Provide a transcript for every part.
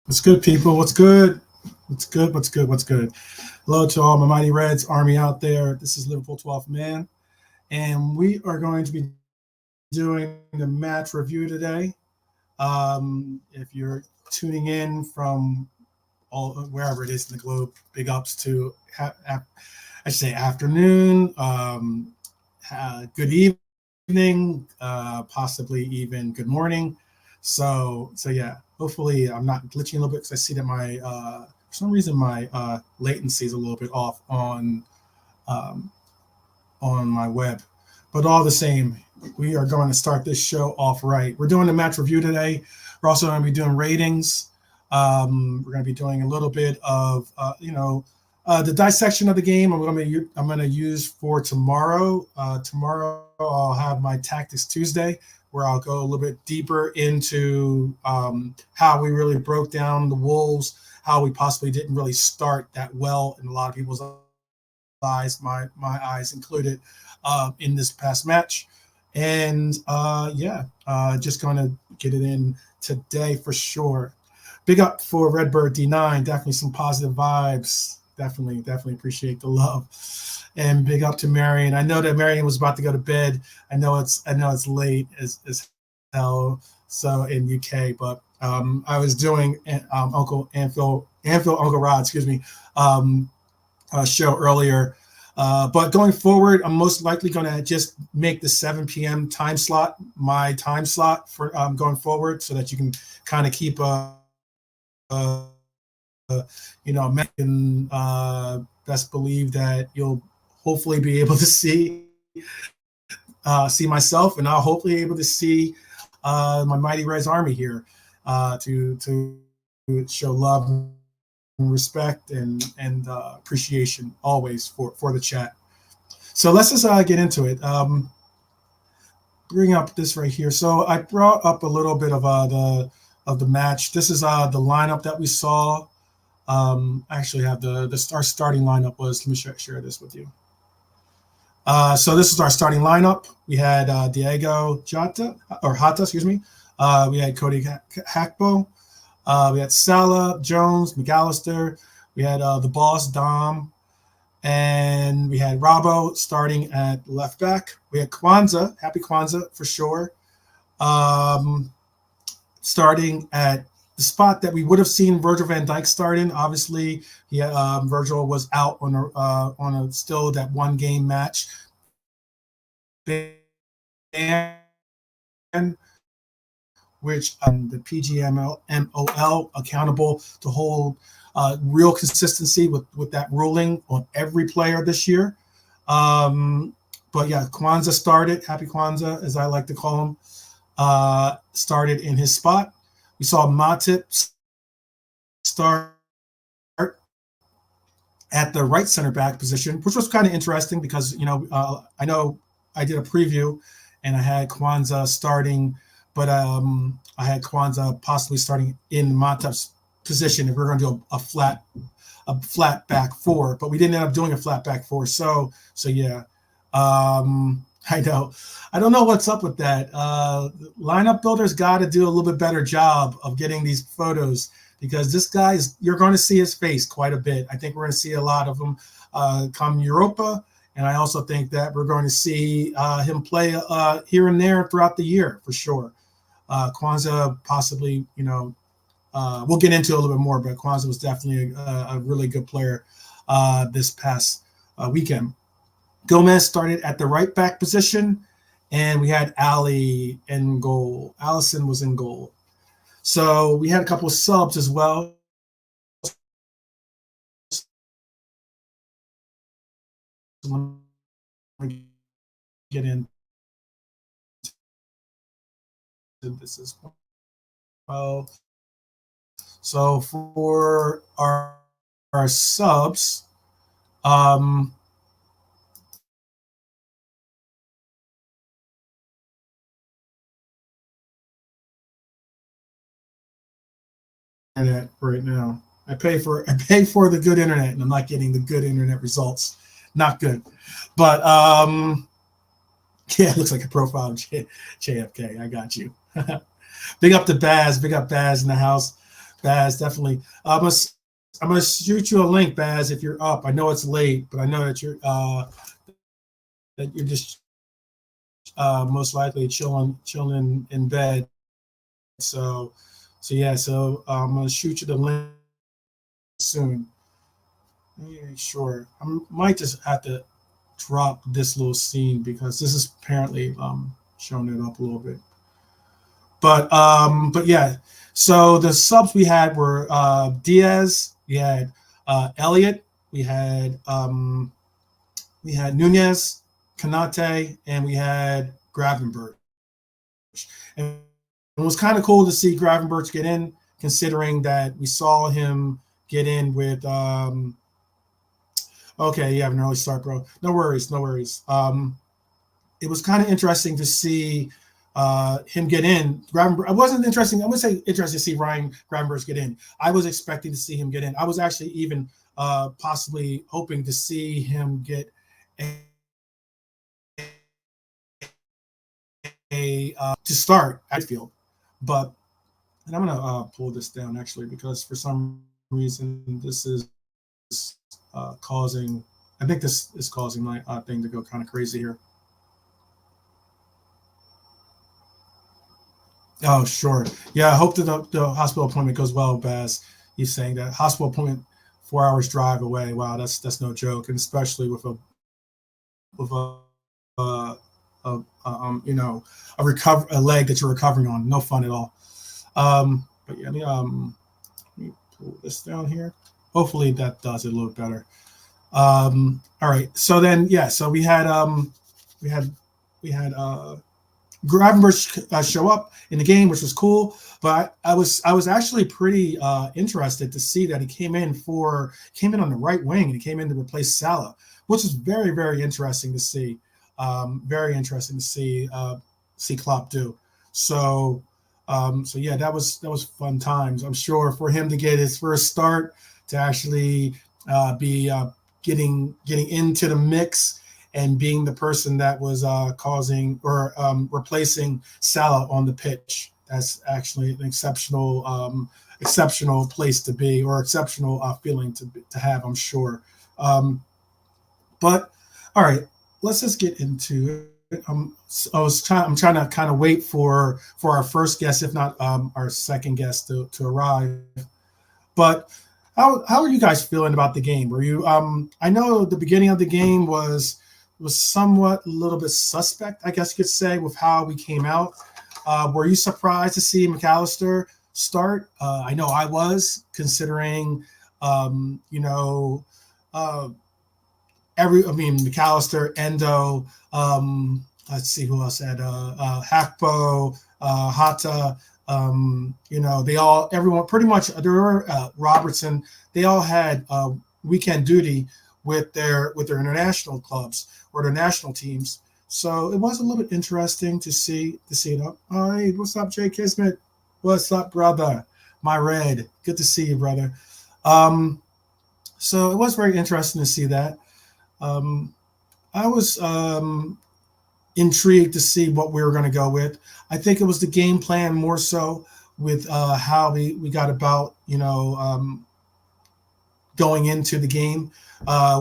What's good, people? What's good? What's good? What's good? What's good? Hello to all my Mighty Reds Army out there. This is Liverpool 12th Man, and we are going to be doing the match review today. If you're tuning in from all wherever it is in the globe, big ups to I should say afternoon, good evening, possibly even good morning. So yeah, hopefully I'm not glitching a little bit because I see that my for some reason my latency is a little bit off um, on my web. But all the same, we are going to start this show off right. We're doing the match review today. We're also going to be doing ratings. We're going to be doing a little bit of the dissection of the game. I'm going to use for tomorrow. Tomorrow I'll have my Tactics Tuesday, where I'll go a little bit deeper into how we really broke down the Wolves, how we possibly didn't really start that well in a lot of people's eyes, my eyes included, in this past match. And just going to get it in today for sure. Big up for Redbird D9. Definitely some positive vibes. Definitely appreciate the love. And big up to Marion. I know that Marion was about to go to bed. I know it's late as hell. So in UK, but I was doing Uncle Uncle Rod, show earlier. But going forward, I'm most likely going to just make the 7 p.m. time slot my time slot for going forward, so that you can kind of keep best believe that you'll hopefully be able to see myself, and I'll hopefully be able to see my Mighty Reds Army here to show love and respect and appreciation always for the chat. So let's just get into it. Bring up this right here. So I brought up a little bit of the match. This is the lineup that we saw. Actually have our starting lineup was. Let me share this with you. So this is our starting lineup. We had Diego Hata, excuse me. We had Cody Hakpo. We had Salah, Jones, McAllister. We had the boss, Dom. And we had Robbo starting at left back. We had Kwanzaa, Happy Kwanzaa for sure, starting at the spot that we would have seen Virgil van Dijk start in. Obviously, Virgil was out on a still that one game match. Which the PGMOL accountable to hold real consistency with that ruling on every player this year. But yeah, Kwanzaa started, Happy Kwanzaa, as I like to call him, started in his spot. We saw Matip start at the right center back position, which was kind of interesting because, I know I did a preview and I had Kwanzaa starting, but I had Kwanzaa possibly starting in Matip's position if we were going to do a flat back four, but we didn't end up doing a flat back four. So yeah. I know. I don't know what's up with that. Lineup builders got to do a little bit better job of getting these photos, because this guy you're going to see his face quite a bit. I think we're going to see a lot of him come Europa. And I also think that we're going to see him play here and there throughout the year for sure. Kwanzaa possibly, we'll get into it a little bit more, but Kwanzaa was definitely a really good player this past weekend. Gomez started at the right back position, and we had Ali in goal. Allison was in goal. So we had a couple of subs as well. Get into this as well. So for our subs, internet right now. I pay for the good internet, and I'm not getting the good internet results. Not good. But yeah, it looks like a profile of JFK. I got you. Big up to Baz. Big up Baz in the house. Baz, definitely. I'm gonna shoot you a link, Baz, if you're up. I know it's late, but I know that you're just most likely chilling in bed. So yeah. So I'm gonna shoot you the link soon. Yeah, sure. I might just have to drop this little scene because this is apparently showing it up a little bit. But yeah. So the subs we had were Diaz, we had Elliott, we had Nunez, Kanate, and we had Gravenberch. And it was kind of cool to see Gravenberch get in, considering that we saw him get in with okay, you have an early start, bro. No worries, no worries. It was kind of interesting to see him get in. I wasn't interesting. I'm gonna say interesting to see Ryan Gravenberch get in. I was expecting to see him get in. I was actually even possibly hoping to see him get to start at field, but and I'm gonna pull this down actually because for some reason this is causing. I think this is causing my thing to go kind of crazy here. Oh, sure. Yeah, I hope that the hospital appointment goes well, Baz. He's saying that hospital appointment 4 hours drive away. Wow, that's no joke, and especially with a leg that you're recovering on. No fun at all. But yeah, let me pull this down here. Hopefully that does it a little better. All right. So then, yeah. So we had Gravenberch show up in the game, which was cool. But I was actually pretty interested to see that he came in on the right wing and he came in to replace Salah, which is very, very interesting to see. Very interesting to see Klopp do. So yeah, that was fun times. I'm sure for him to get his first start, to actually be getting into the mix and being the person that was causing or replacing Salah on the pitch. That's actually an exceptional place to be, or exceptional feeling to have, I'm sure. But all right, let's just get into it. I'm trying to kind of wait for our first guest, if not our second guest, to arrive. But how are you guys feeling about the game? Were you I know the beginning of the game was somewhat a little bit suspect, I guess you could say, with how we came out. Were you surprised to see McAllister start? I know I was, considering uh, McAllister, Endo, let's see who else had Hakpo, Hata, everyone pretty much, there were Robertson, they all had weekend duty with their international clubs or their national teams. So it was a little bit interesting to see it up. All right, what's up, Jay Kismet? What's up, brother? My red. Good to see you, brother. So it was very interesting to see that. I was intrigued to see what we were going to go with. I think it was the game plan more so with how we got about, going into the game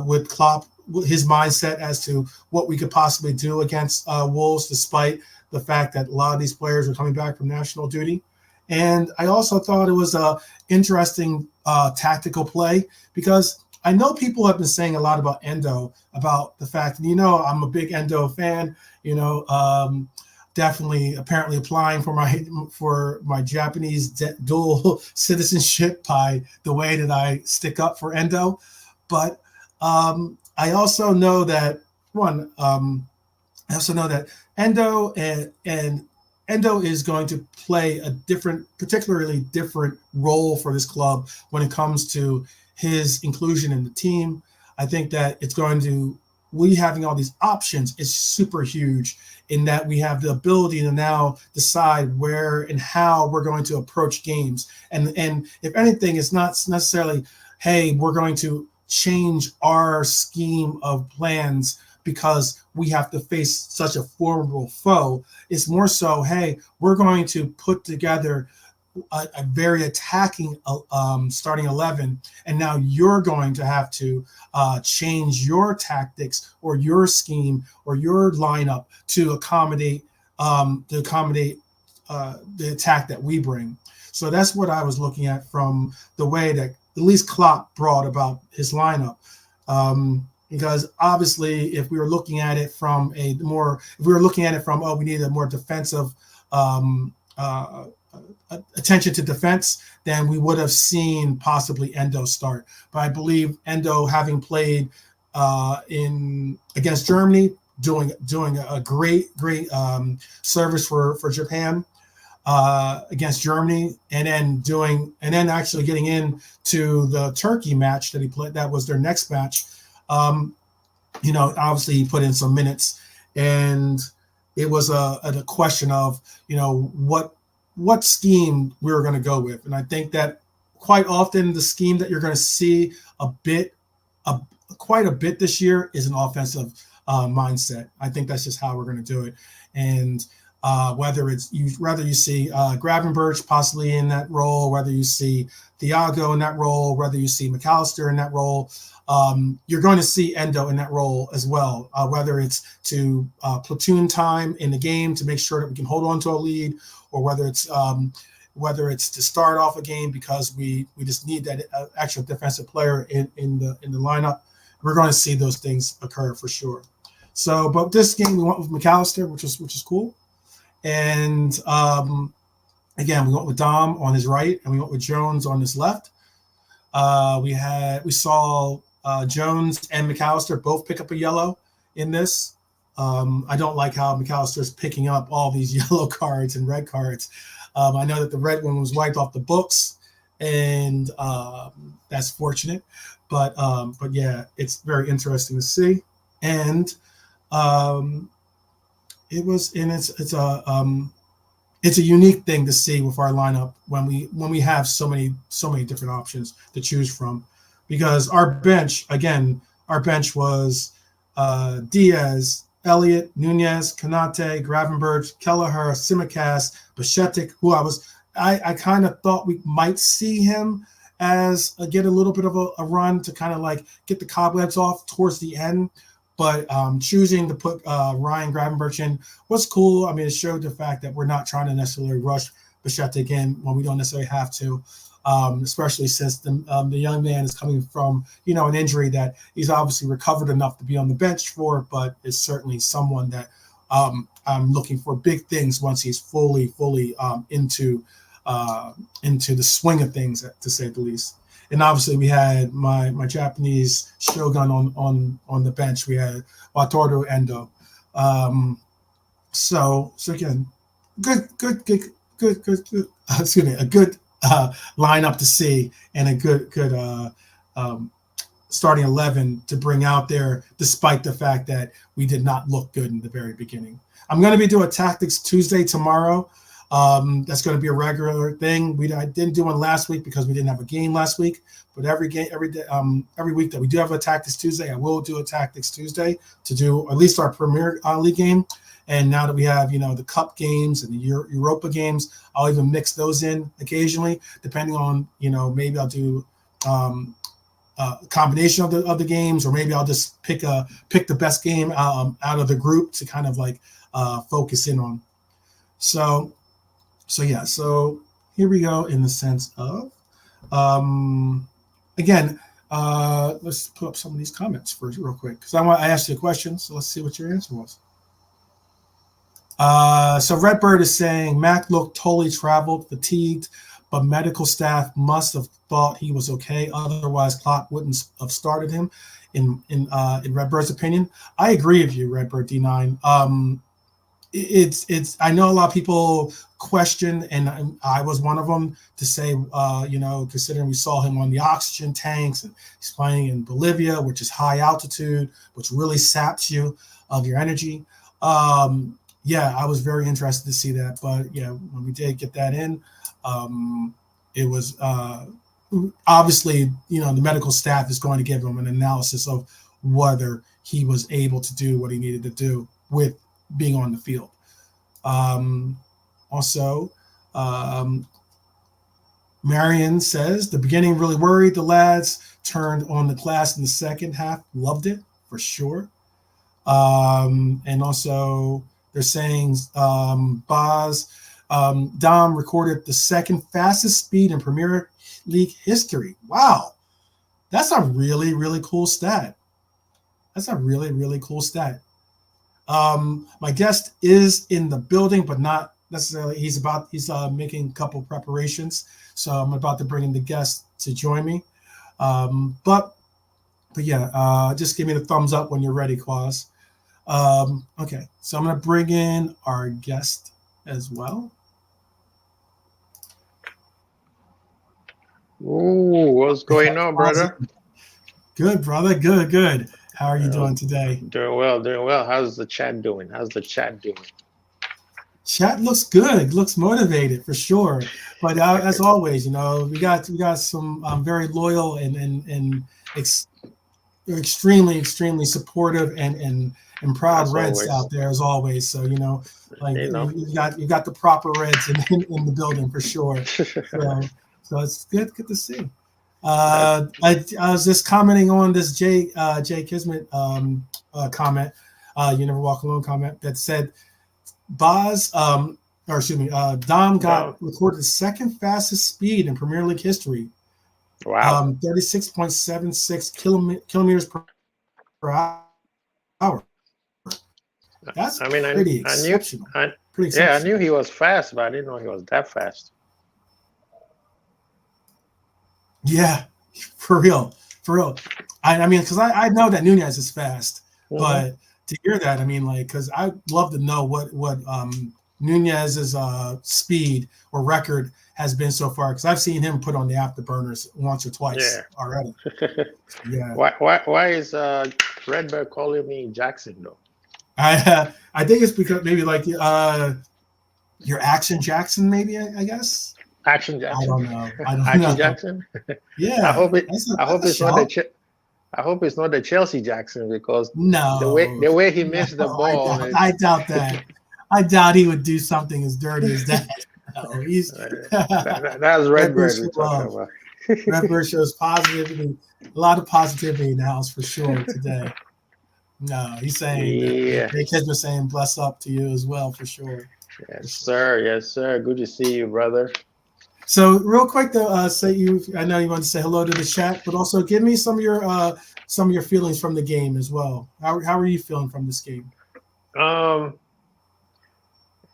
with Klopp, his mindset as to what we could possibly do against Wolves, despite the fact that a lot of these players are coming back from national duty. And I also thought it was a interesting tactical play, because I know people have been saying a lot about Endo, about the fact that, I'm a big Endo fan, definitely apparently applying for my Japanese dual citizenship by the way that I stick up for Endo. But I also know that Endo and Endo is going to play a particularly different role for this club when it comes to his inclusion in the team. I think that we having all these options is super huge, in that we have the ability to now decide where and how we're going to approach games. And if anything, it's not necessarily, hey, we're going to change our scheme of plans because we have to face such a formidable foe. It's more so, hey, we're going to put together a very attacking starting 11, and now you're going to have to change your tactics or your scheme or your lineup to accommodate the attack that we bring. So that's what I was looking at from the way that at least Klopp brought about his lineup. Because obviously, if we were looking at it from we need a more defensive attention to defense, then we would have seen possibly Endo start. But I believe Endo, having played in against Germany, doing a great service for Japan against Germany, and then actually getting into the Turkey match that he played. That was their next match. Obviously he put in some minutes, and it was a question of what scheme we were going to go with. And I think that quite often the scheme that you're going to see quite a bit this year is an offensive mindset. I think that's just how we're going to do it. And whether you see Gravenberch possibly in that role, whether you see Thiago in that role, whether you see McAllister in that role, you're going to see Endo in that role as well, whether it's to platoon time in the game to make sure that we can hold on to a lead, or whether it's to start off a game because we just need that actual defensive player in the lineup. We're going to see those things occur for sure. So, but this game we went with McAllister, which is cool. And again, we went with Dom on his right, and we went with Jones on his left. We saw Jones and McAllister both pick up a yellow in this. I don't like how McAllister's picking up all these yellow cards and red cards. I know that the red one was wiped off the books, and that's fortunate. But yeah, it's very interesting to see. And it's a unique thing to see with our lineup when we have so many different options to choose from, because our bench was Diaz, Elliott, Nunez, Konate, Gravenberch, Kelleher, Tsimikas, Bajcetic, who I kind of thought we might see him as get a little bit of a run to kind of like get the cobwebs off towards the end. But choosing to put Ryan Gravenberch in was cool. I mean, it showed the fact that we're not trying to necessarily rush Bajcetic in when we don't necessarily have to, especially since the young man is coming from an injury that he's obviously recovered enough to be on the bench for, but is certainly someone that I'm looking for big things once he's fully into the swing of things, to say the least. And obviously we had my Japanese shogun on the bench. We had Wataru Endo. So again, good excuse me, a good lineup to see, and a good starting 11 to bring out there, despite the fact that we did not look good in the very beginning. I'm going to be doing Tactics Tuesday tomorrow. That's going to be a regular thing. I didn't do one last week because we didn't have a game last week. But every week that we do have a Tactics Tuesday, I will do a Tactics Tuesday to do at least our Premier League game. And now that we have the Cup games and the Europa games, I'll even mix those in occasionally, depending on maybe I'll do a combination of the games, or maybe I'll just pick the best game out of the group to kind of like focus in on. So yeah, so here we go in the sense of, again, let's put up some of these comments first real quick, because I asked you a question, so let's see what your answer was. So Redbird is saying Mac looked totally traveled, fatigued, but medical staff must have thought he was okay. Otherwise, Klopp wouldn't have started him. In Redbird's opinion, I agree with you, Redbird D9. It's I know a lot of people question, and I was one of them, to say considering we saw him on the oxygen tanks, and he's playing in Bolivia, which is high altitude, which really saps you of your energy. Yeah, I was very interested to see that, but yeah, when we did get that in, it was obviously the medical staff is going to give him an analysis of whether he was able to do what he needed to do with being on the field. Also, Marion says the beginning really worried the lads. Turned on the class in the second half. Loved it for sure. And also they're saying Dom recorded the second fastest speed in Premier League history. Wow, that's a really really cool stat. That's a really really cool stat. My guest is in the building, but not necessarily. He's making a couple preparations, so I'm about to bring in the guest to join me. But yeah, just give me the thumbs up when you're ready, Quaz. Okay, so I'm gonna bring in our guest as well. Ooh, what's going on, brother? Good, brother. Good, good. How are you doing today? Doing well, doing well. How's the chat doing? How's the chat doing? Chat looks good. Looks motivated for sure. But as always, we got some very loyal and extremely extremely supportive and proud As Reds always. out there as always. So you got the proper Reds in the building for sure. So it's good to see. I was just commenting on this Jay Kismet comment, you never walk alone comment that said Dom got recorded second fastest speed in Premier League history. Wow. 36.76 kilometers per hour. That's pretty exceptional. I knew he was fast, but I didn't know he was that fast. Yeah, for real. I mean, because I know that Nunez is fast, but to hear that, I mean, like, because I'd love to know what Nunez's speed or record has been so far, because I've seen him put on the afterburners once or twice already. Yeah. Why is Redbird calling me Jackson though? I think it's because maybe like your Action Jackson, maybe I guess. Action Jackson. I don't know. Action Jackson. Yeah. I hope it's not the Chelsea Jackson, because the way he missed the ball. I doubt that. I doubt he would do something as dirty as that. No, he's that's Redbird we're talking about. Redbird shows positivity, a lot of positivity in the house for sure today. No, he's saying that. Jay Kismet saying bless up to you as well for sure. Yes, sir. Yes, sir. Good to see you, brother. So real quick though, I know you want to say hello to the chat, but also give me some of your feelings from the game as well. How are you feeling from this game?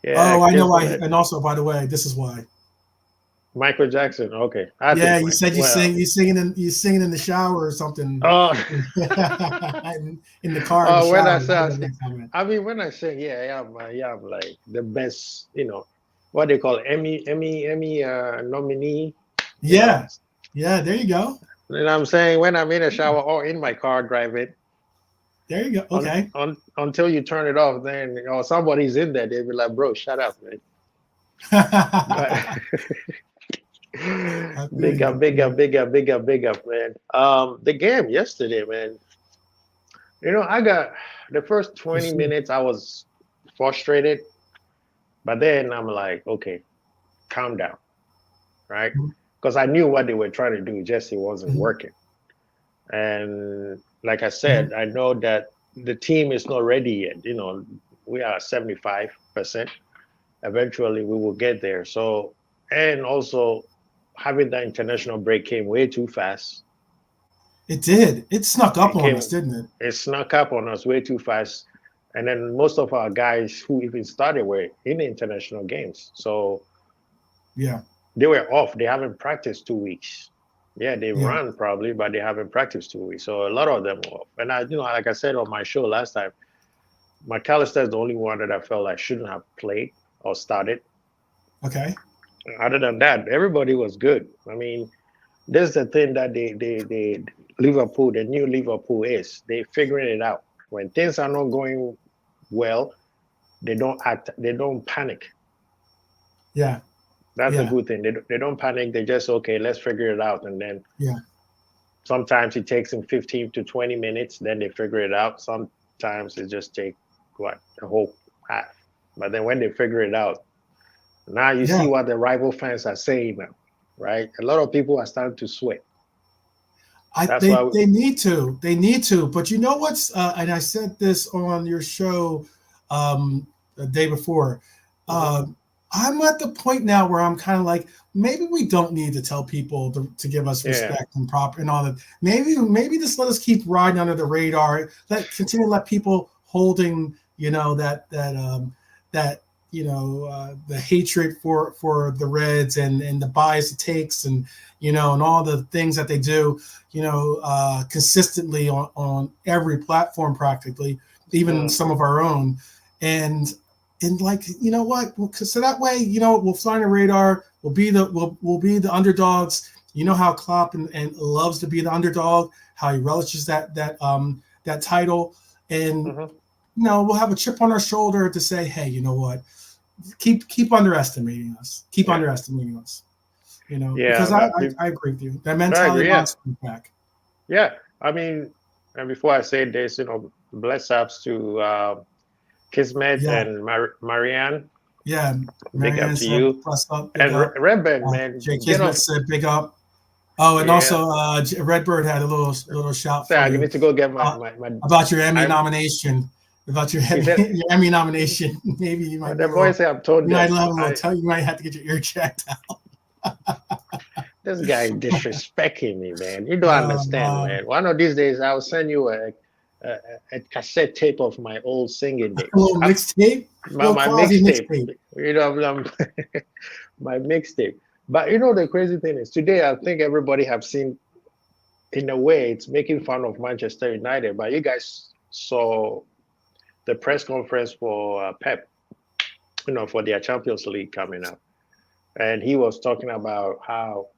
Yeah. I know why. And also, by the way, this is why. Michael Jackson. Okay. You said you singing in the shower or something. Oh. in the car. Oh, when I sing, I am like the best. What they call Emmy nominee. Yeah. Yeah. There you go. You know what I'm saying? When I'm in a shower or in my car driving. There you go. Okay. Until you turn it off, then somebody's in there. They'll be like, "Bro, shut up, man." Big up, man. The game yesterday, man. I got the first 20 minutes. I was frustrated, but then I'm like, okay, calm down, right? Because I knew what they were trying to do. Just it wasn't working, and like I said, I know that the team is not ready yet. We are 75%. Eventually, we will get there. So, and also having that international break came way too fast. It did. It snuck up on us, didn't it? It snuck up on us way too fast. And then most of our guys who even started were in the international games. So, yeah, they were off. They haven't practiced 2 weeks. Yeah, they run probably, but they haven't practiced 2 weeks. So a lot of them were off. And like I said on my show last time, McAllister is the only one that I felt like shouldn't have played or started. Okay. Other than that, everybody was good. I mean, there's the thing that the Liverpool, the new Liverpool is. They're figuring it out. When things are not going well, they don't panic. Yeah. That's a good thing. They don't panic. They just, okay, let's figure it out. And then sometimes it takes them 15 to 20 minutes. Then they figure it out. Sometimes it just take a whole half. But then when they figure it out, now you see what the rival fans are saying now, right? A lot of people are starting to sweat. That's They why. they need to. They need to. But you know what's and I said this on your show the day before. Mhm. I'm at the point now where I'm kind of like, maybe we don't need to tell people to give us Yeah. respect and proper and all that. Maybe just let us keep riding under the radar. Continue to let people holding, that the hatred for the Reds and the bias it takes and and all the things that they do consistently on every platform practically, even Mm. some of our own, and like what, so that way we'll fly on the radar. We'll be the underdogs. You know how Klopp and loves to be the underdog. How he relishes that title, and Mhm. we'll have a chip on our shoulder to say, hey, you know what? Keep underestimating us. Keep Yeah. underestimating us. Yeah. Because I agree with you. That I mentality agree. Yeah. wants to be back. Yeah. I mean, and before I say this, bless ups to Kismet Yeah, and Marianne. yeah. Big up Marianne to said, you. "Plus up, big And up." Redbird, man, Jay get Kismet off. said, "Big up." Oh, and Yeah. also Redbird had a little shout So for I you need to go get uh, my about your Emmy I nomination. About your he Emmy, said your Emmy nomination. Maybe you might be the a boys little. say I'm tone You might deaf. have a little. You might have to get your ear checked out. This guy disrespecting me, man. You don't understand, Uh, man. One of these days I'll send you a, a cassette tape of my old singing a days. little mixtape, a little My quasi mixtape, mixtape. my mixtape. But the crazy thing is today I think everybody have seen, in a way, it's making fun of Manchester United. But you guys saw the press conference for Pep, for their Champions League coming up, and he was talking about how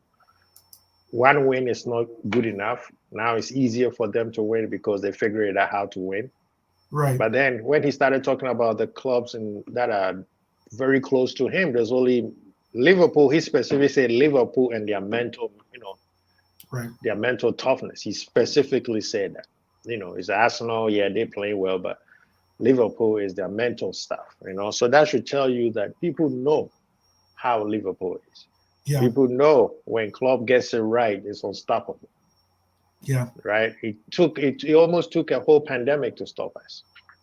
one win is not good enough. Now it's easier for them to win because they figured out how to win. Right, But then when he started talking about the clubs that are very close to him, there's only Liverpool. He specifically said Liverpool and their mental, right. their mental toughness. He specifically said that. It's Arsenal, yeah, they play well, but Liverpool is their mental stuff. So that should tell you that people know how Liverpool is. Yeah, People know when Klopp gets it right, it's unstoppable, yeah, right? It almost took a whole pandemic to stop us,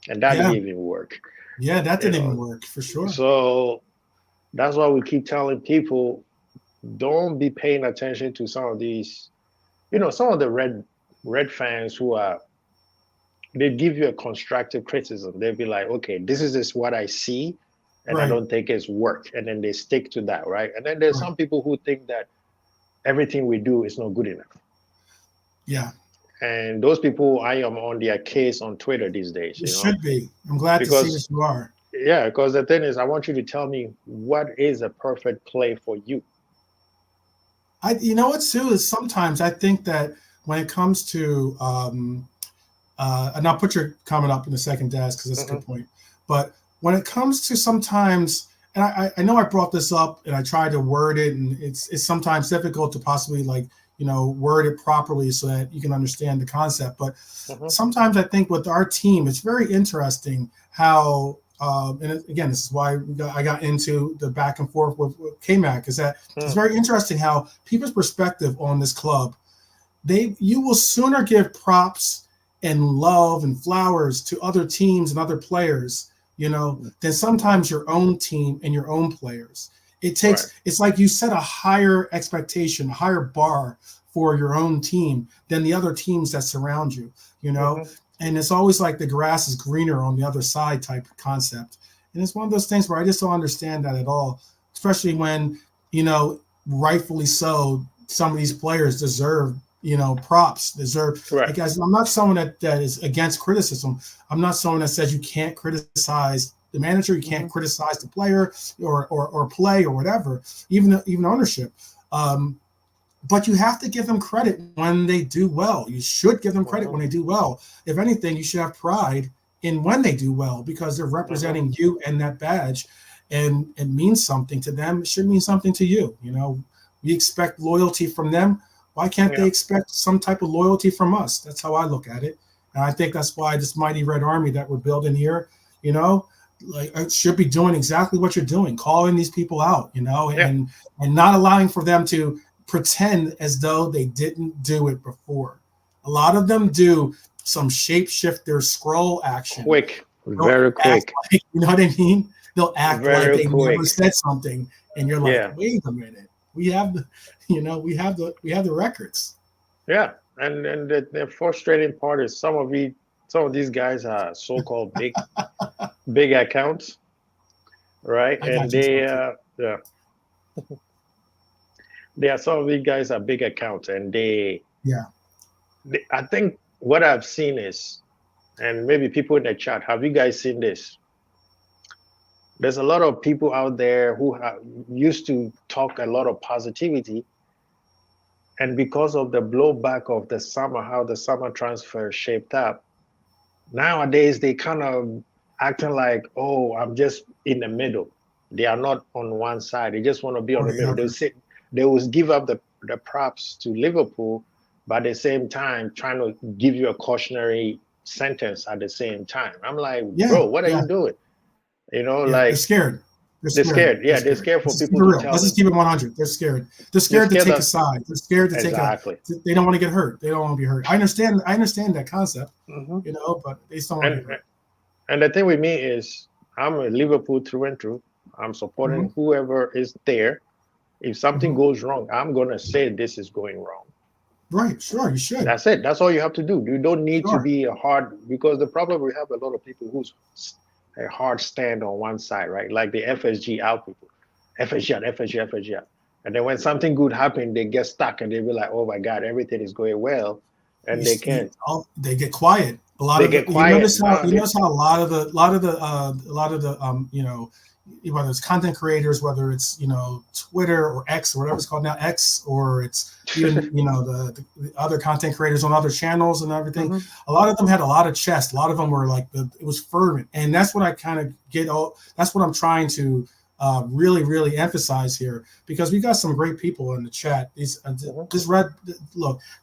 and that yeah, didn't even work. yeah. That You didn't even know, work for sure. so that's why we keep telling people, don't be paying attention to some of these, some of the red fans who are, they give you a constructive criticism. They'll be like, okay, this is just what I see, and I Right, don't think it's work, and then they stick to that, right? And then there's right. some people who think that everything we do is not good enough. Yeah, And those people, I am on their case on Twitter these days, it should be. I'm glad to see that because you are. yeah, because the thing is, I want you to tell me what is a perfect play for you. You know what, Sue, is sometimes I think that when it comes to and I'll put your comment up in the second desk because that's a Hmm. good point. But when it comes to sometimes, and I know I brought this up and I tried to word it, and it's sometimes difficult to possibly word it properly so that you can understand the concept. But Hmm. sometimes I think with our team, it's very interesting how. And again, this is why I got into the back and forth with K-Mac, is that it's very interesting how people's perspective on this club, you will sooner give props and love and flowers to other teams and other players, than sometimes your own team and your own players. Right. It's like you set a higher expectation, a higher bar for your own team than the other teams that surround you, you know? Hmm. And it's always like the grass is greener on the other side type of concept. And it's one of those things where I just don't understand that at all, especially when, rightfully so, some of these players deserve props, deserve, Right. like, guys, I'm not someone that is against criticism. I'm not someone that says you can't criticize the manager, you can't Hmm. criticize the player or play or whatever, even ownership. But you have to give them credit when they do well. You should give them credit Hmm. when they do well. If anything, you should have pride in when they do well because they're Hmm. representing you and that badge, and it means something to them. It should mean something to you. We expect loyalty from them. Why can't they Yeah. expect some type of loyalty from us? That's how I look at it, and I think that's why this mighty Red Army that we're building here, you know, like it should be doing exactly what you're doing, calling these people out, Yeah. and not allowing for them to pretend as though they didn't do it before. A lot of them do some shapeshifter scroll action. Quick, They'll very quick. like, you know what I mean? They'll act like Very they never quick. said something, and you're like, Yeah. wait a minute, we have the, we have the records. Yeah, and the frustrating part is some of these guys are so-called big accounts, right? I And got you, they Chelsea. yeah, they are some of these guys are big accounts, and Yeah. I think what I've seen is, and maybe people in the chat, have you guys seen this? There's a lot of people out there who used to talk a lot of positivity, and because of the blowback of the summer, how the summer transfer shaped up, nowadays they kind of acting like, oh, I'm just in the middle. They are not on one side. They just want to be on Oh, the middle. yeah. They will give up the props to Liverpool, but at the same time trying to give you a cautionary sentence at the same time. I'm like, Yeah. bro, what are Yeah. you doing? Yeah. They're Like scared. They're they're scared. scared. They're Yeah, they're scared. scared for Let's just keep people it to real. tell Let's just them. keep it 100. They're scared. They're They're scared to scared take a that side. They're scared to take a. exactly. They don't want to get hurt. They don't want to be hurt. I understand. I understand that concept. Hmm. But they just don't want to And get hurt. and the thing with me is, I'm a Liverpool through and through. I'm Mm-hmm. supporting whoever is there. If something Mm-hmm. goes wrong, I'm gonna say this is going wrong. Right. Sure. You should. That's it. That's all you have to do. You don't need to Sure. be a hard, because the problem we have a lot of people who's a hard stand on one side, right? Like the FSG out people, FSG out, FSG, FSG out. And then when something good happens, they get stuck and they be like, oh my God, everything is going well. And they can't. They get quiet. A lot They of the get quiet. No, you notice how a lot of the whether it's content creators, whether it's Twitter or X or whatever it's called now, X, or it's even the other content creators on other channels and everything. Mhm. A lot of them had a lot of chest. A lot of them were like it was fervent, and that's what I kind of get. That's what I'm trying to really, really emphasize here, because we got some great people in the chat. These this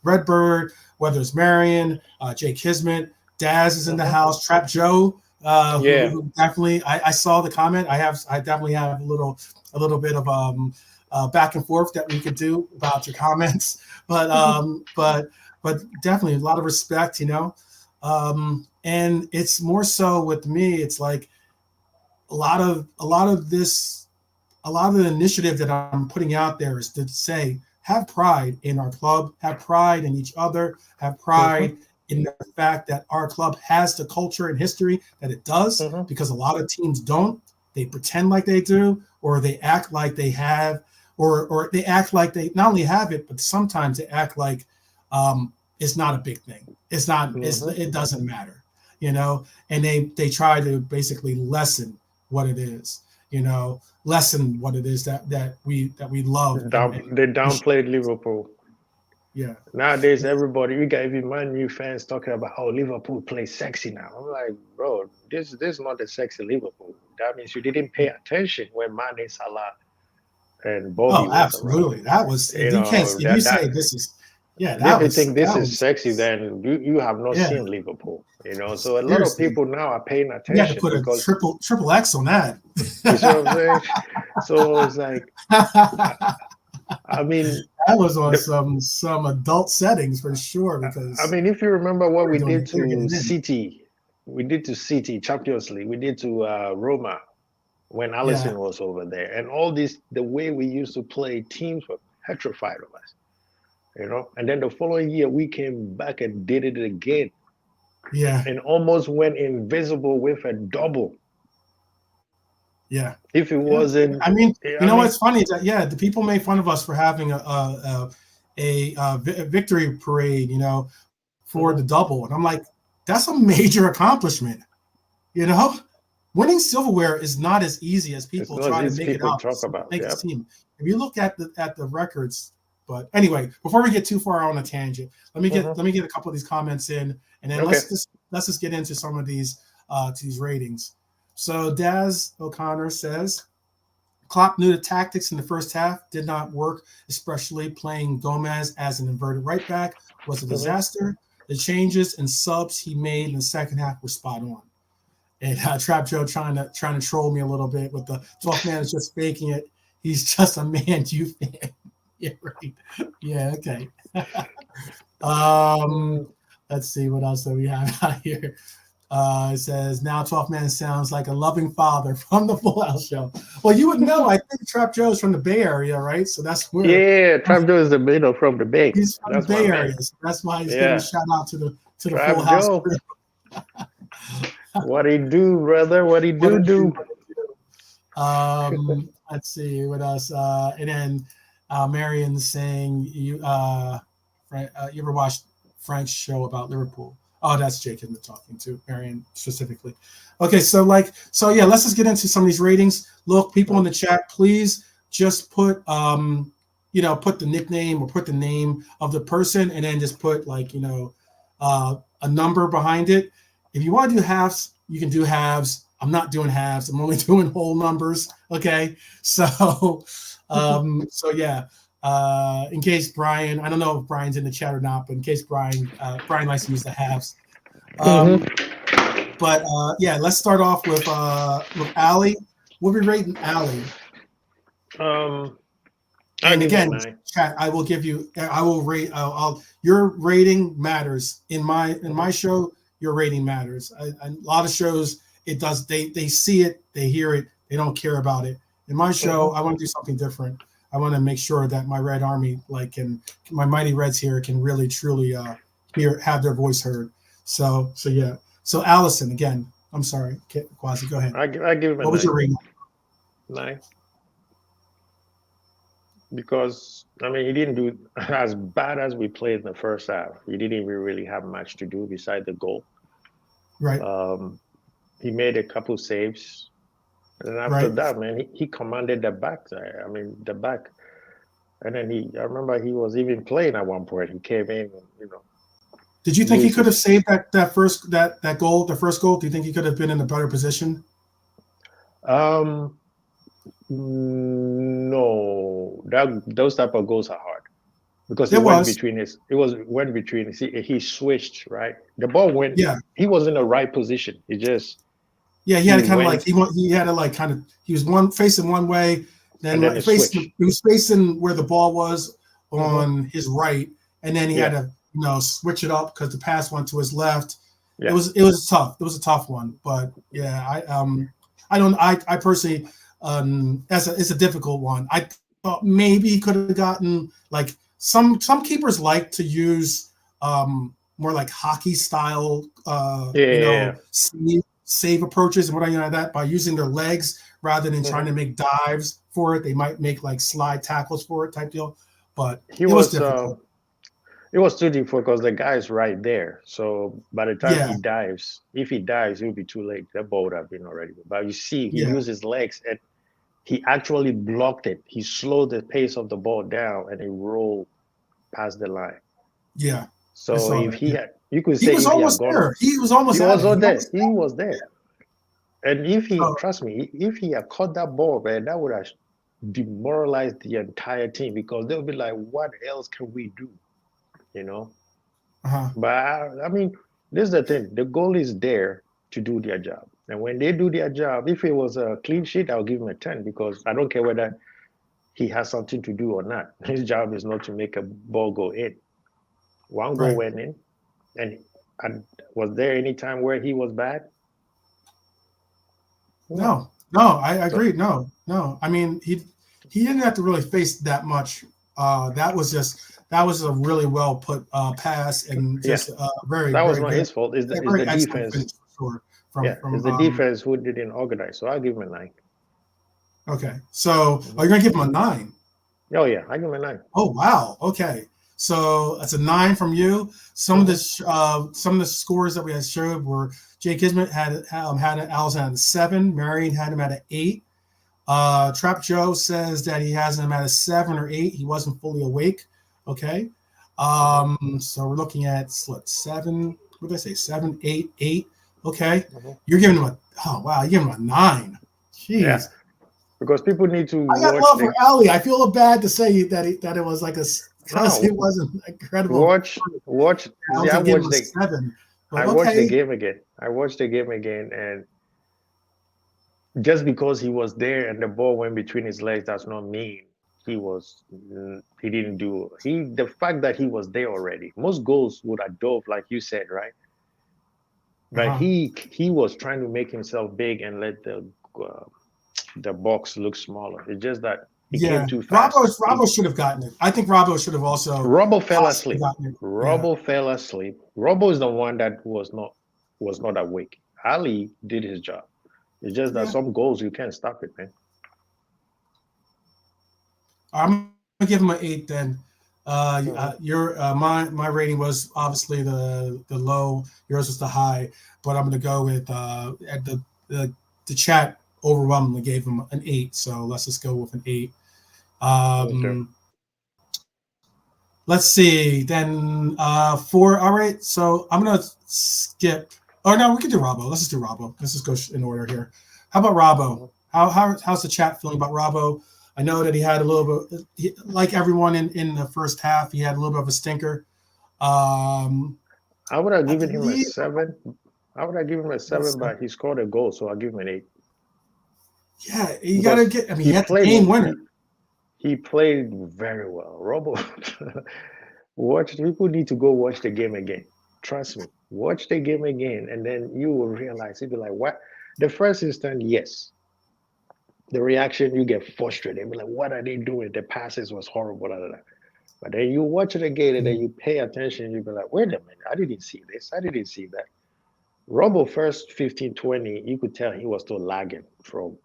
Redbird, whether it's Marion, Jay Kismet, Daz is in the house, Trap Joe. Yeah. Who definitely, I saw the comment. I definitely have a little bit of back and forth that we could do about your comments, but definitely a lot of respect, and it's more so with me. It's like a lot of the initiative that I'm putting out there is to say, have pride in our club, have pride in each other, have pride in the fact that our club has the culture and history that it does, because a lot of teams don't. They pretend like they do, or they act like they have, or they act like they not only have it, but sometimes they act like it's not a big thing. It's not. It doesn't matter, And they try to basically lessen what it is, lessen what it is that we love. They downplayed Liverpool. Yeah. Nowadays, everybody, we got even Man U fans talking about, oh, Liverpool plays sexy now. I'm like, bro, this is not the sexy Liverpool. That means you didn't pay attention when Mane, Salah, and Bobby was absolutely. around. That was, if you can't, if you say this is, if you think this is sexy, then you have not seen Liverpool. So a lot of people now are paying attention. You had to put a triple X on that. You see what I'm saying? So it's like, I mean, that was on some adult settings for sure. Because I mean, if you remember what we did to City, Champions League, we did to Roma when Alisson was over there, and all this, the way we used to play, teams were petrified of us. And then the following year we came back and did it again. Yeah. And almost went invisible with a double. Yeah. If it wasn't, I mean, what's funny is that the people made fun of us for having a victory parade, for the double, and I'm like, that's a major accomplishment. Winning silverware is not as easy as people try to make it out. Make it seem. If you look at the records. But anyway, before we get too far on a tangent, let me get a couple of these comments in, and then let's just get into some of these ratings. So Daz O'Connor says, Klopp knew the tactics in the first half did not work, especially playing Gomez as an inverted right back was a disaster. The changes and subs he made in the second half were spot on. And Trap Joe trying to troll me a little bit with the 12th man is just faking it. He's just a Man U fan. Yeah, right. Yeah, okay. um, let's see what else do we have out here. It says now 12th man sounds like a loving father from the Full House show. Well, you would know. I think Trap Joe's from the Bay Area, right? So that's where Yeah, Trap Joe is the middle from the Bay. he's from the That's my Bay man. Area. So that's why he's giving a Yeah, shout out to the Full Trap House Joe. crew. What he do, brother? What he What do it do, do? what it do. Let's see what else. And then Marion saying you ever watched Frank's show about Liverpool? Oh, that's Jacob we're talking to, Marion specifically. Okay, so yeah, let's just get into some of these ratings. Look, people in the chat, please just put put the nickname or put the name of the person and then just put a number behind it. If you want to do halves, you can do halves. I'm not doing halves. I'm only doing whole numbers. Okay. So yeah. In case Brian, I don't know if Brian's in the chat or not, but in case Brian likes to use the halves. But yeah, let's start off with Allie. We'll be rating Allie. And again, chat, I will rate. Your rating matters in my show. Your rating matters. A lot of shows it does. They see it, they hear it, they don't care about it. In my show, I want to do something different. I want to make sure that my Red Army, my Mighty Reds here, can really truly have their voice heard. So yeah. So Allison, again, I'm sorry, Quasi, go ahead. I give him a 9. What was your rating? 9. Because I mean, he didn't do as bad as we played in the first half. He didn't even really have much to do beside the goal. Right. He made a couple saves, and after that, man, he commanded the back. The back, and then I remember he was even playing at one point. He came in, Did you think he could have saved that first goal, the first goal? Do you think he could have been in a better position? No, those type of goals are hard because he switched, right? The ball went. Yeah, he was in the right position. He had to he was facing one way, then he was facing where the ball was on his right, and then he had to switch it up because the pass went to his left. Yeah. It was tough. It was a tough one, but yeah, I personally. It's a difficult one. I thought maybe he could have gotten some keepers like to use more like hockey style save approaches and what that by using their legs rather than trying to make dives for it. They might make slide tackles for it type deal. But it was difficult. It was too difficult because the guy is right there. So by the time he dives, if he dives, it will be too late. That ball would have been already. But you see, he used his legs and he actually blocked it. He slowed the pace of the ball down and he rolled past the line. Yeah. So if he had, you could say he was almost there. He was almost there. He was there. And if trust me, if he had caught that ball, man, that would have demoralized the entire team because they'll be like, what else can we do? But I mean, this is the thing. The goal is there to do their job. And when they do their job, if it was a clean sheet, I'll give him a 10 because I don't care whether he has something to do or not. His job is not to make a ball go in. One goal went in. And was there any time where he was bad? No, I agree. No. I mean, he didn't have to really face that much. That was a really well put pass and just very. That was very not his fault. It's the defense. It's the defense who didn't organize. So I'll give him a 9. Okay, so you're gonna give him a 9? Oh yeah, I give him a 9. Oh wow. Okay, so that's a 9 from you. Some of the scores that we had showed were Jake Kismet had Allison at a 7. Marion had him at an 8. Trap Joe says that he has him at a 7 or 8. He wasn't fully awake. Okay. So we're looking at 7. What did I say? 7, 8, 8. Okay. You're giving him you're giving him a 9. Jeez. Yeah. Because people need to. I got love for Ali. I feel bad to say that it was because it wasn't incredible. Watch. I watched the game again. I watched the game again, and just because he was there and the ball went between his legs, does not mean he didn't do the fact that he was there already. Most goals would have dove, like you said, right? But Uh-huh. he was trying to make himself big and let the box look smaller. It's just that he came Yeah, too fast. Robbo should have gotten it. I think Robbo should have also Robbo fell possibly asleep. gotten it. Yeah, Robbo fell asleep. Robbo is the one that was not awake. Ali did his job. It's just that yeah. some goals you can't stop it, man. I'm gonna give him an 8 then. Mhm. Your my rating was obviously the low. Yours was the high, but I'm gonna go with at the chat overwhelmingly gave him an 8. So let's just go with an 8. Okay. Let's see. Then 4. All right. So I'm gonna skip. Oh no, we can do Robbo. Let's just do Robbo. Let's just go in order here. How about Robbo? Mhm. How's the chat feeling about Robbo? I know that he had a little bit, like everyone in the first half, he had a little bit of a stinker. Um, I would have I given him a believe. 7. I would have given him a Let's 7, see. but he scored a goal, so I'll give him an 8 Yeah, you got to because get. I mean, he he had the played game winner. he played very well. Robo, watch people need to go watch the game again. Trust me, watch the game again, and then you will realize you'll be like, what? The first instant, yes, the reaction you get frustrated. You'll be like, what are they doing? The passes was horrible. Blah, blah, blah. But then you watch it again, and then you pay attention. You'll be like, wait a minute, I didn't see this. I didn't see that. Robo first 15, 20, you could tell he was still lagging from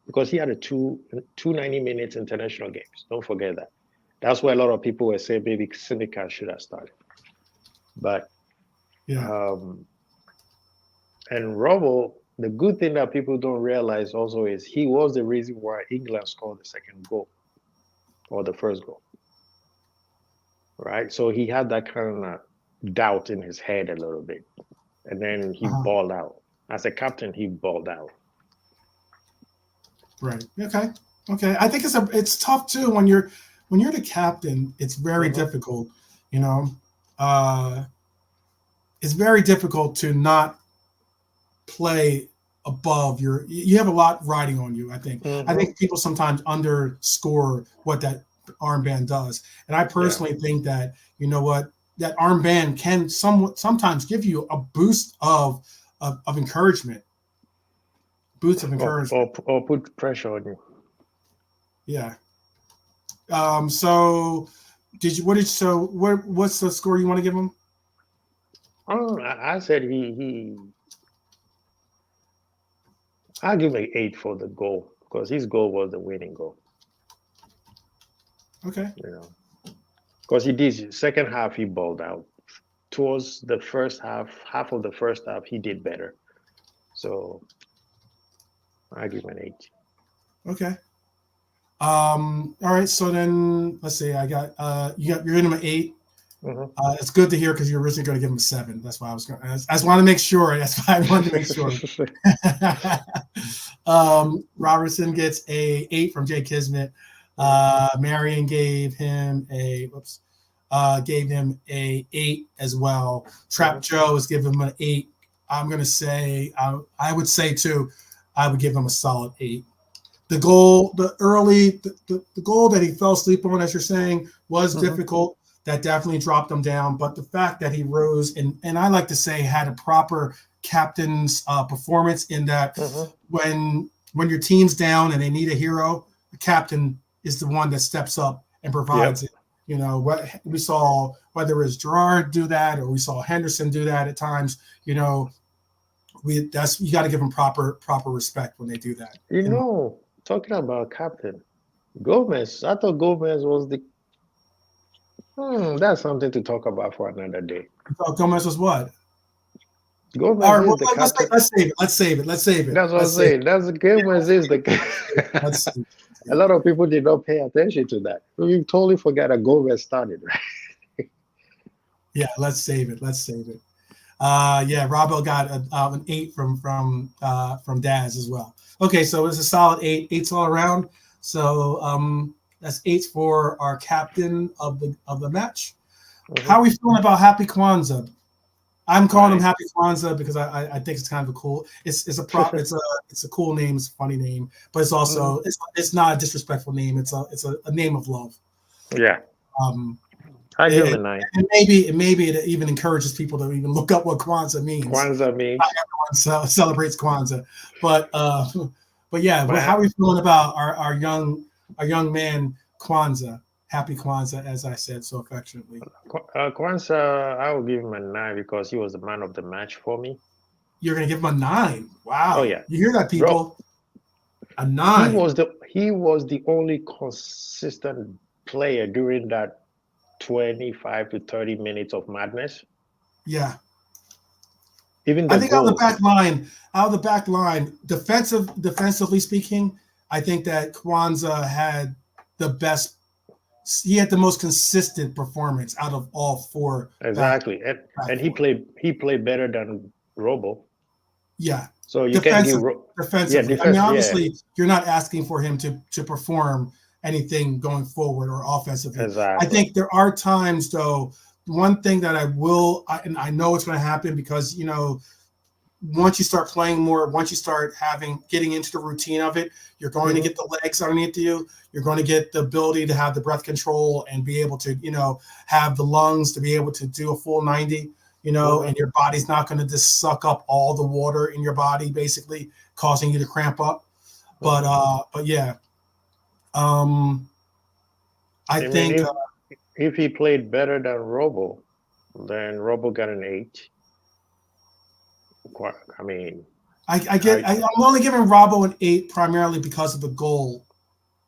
because he had a two 90 minutes international games. Don't forget that. That's why a lot of people were saying maybe Seneca should have started. But Yeah. um, and Robo, the good thing that people don't realize also is he was the reason why England scored the second goal or the first goal, right? So he had that kind of doubt in his head a little bit, and then he Uh-huh. balled out. As a captain, he balled out. Right. Okay. Okay. I think it's tough too when you're the captain. It's very Mm-hmm. difficult. You know, uh, it's very difficult to not play above your. You have a lot riding on you. I think. I Mm-hmm. think people sometimes underscore what that armband does, and I Yeah. personally think that what that armband can sometimes give you a boost of encouragement. Boost of Or, encouragement. or put pressure on you. Yeah. So what's the score you want to give him? Oh, I said I'll give him an 8 for the goal because his goal was the winning goal. Okay. You know, because he did second half he balled out. Towards the first half of the first half he did better. So I give him an 8. Okay. All right. So then let's see. I got you're in him at 8. Mm-hmm. It's good to hear because you're originally going to give him a 7. That's why I was going. I just want to make sure. That's why I wanted to make sure. Robertson gets a 8 from Jay Kismet. Marion gave him a gave him a 8 as well. Trap Joe is giving him an 8. I'm gonna say I would say too. I would give him a solid 8. The goal, the goal that he fell asleep on, as you're saying, was difficult. That definitely dropped him down. But the fact that he rose and I like to say had a proper captain's performance in that when your team's down and they need a hero, the captain is the one that steps up and provides Yep. it. What we saw, whether it's Gerard do that or we saw Henderson do that at times. You got to give them proper respect when they do that. Talking about captain Gomez, I thought Gomez was the. That's something to talk about for another day. Gomez was what? All Gomez right, well, is the captain. let's save it. Let's save it. Let's save it. That's what I'm Let's save saying. it. That's Yeah, Gomez is the. let's save A lot of people did not pay attention to that. We totally forgot that Gomez started, right? Yeah, let's save it. Let's save it. Yeah, Robbo got an 8 from Daz as well. Okay, so it's a solid 8. 8's all around. So that's 8 for our captain of the match. How are we feeling about Happy Kwanzaa? I'm calling him right? Happy Kwanzaa because I think it's kind of a cool. It's a cool name. It's a funny name, but it's Mhm. also it's not a disrespectful name. It's a name of love. Yeah, Um, I give him and, a 9. and maybe it even encourages people to even look up what Kwanzaa means. Kwanzaa Not means, everyone celebrates Kwanzaa, but but yeah. Well, how but are we feeling about our young man Kwanzaa? Happy Kwanzaa, as I said so affectionately. Kwanzaa, I will give him a 9 because he was the man of the match for me. You're gonna give him a 9. Oh Wow, yeah, you hear that, bro. people? A 9. He was the only consistent player during that 25 to 30 minutes of madness. Yeah. Even I the think goals. out of the back line, defensively speaking, I think that Kwanzaa had the best. He had the most consistent performance out of all four Exactly. back And four. he played better than Robo. Yeah, So you can give yeah, defensively. I mean, defense, yeah, obviously, you're not asking for him to perform anything going forward or offensively. I exactly. think there are times, though. One thing that and I know it's going to happen because once you start playing more, once you start getting into the routine of it, you're going to Hmm. get the legs underneath you. You're going to get the ability to have the breath control and be able to, have the lungs to be able to do a full 90, Hmm. and your body's not going to just suck up all the water in your body, basically causing you to cramp up. But, Hmm. but yeah, um, I I mean, think, if he played better than Robo, then Robo got an 8. I mean, I I'm only giving Robbo an 8 primarily because of the goal.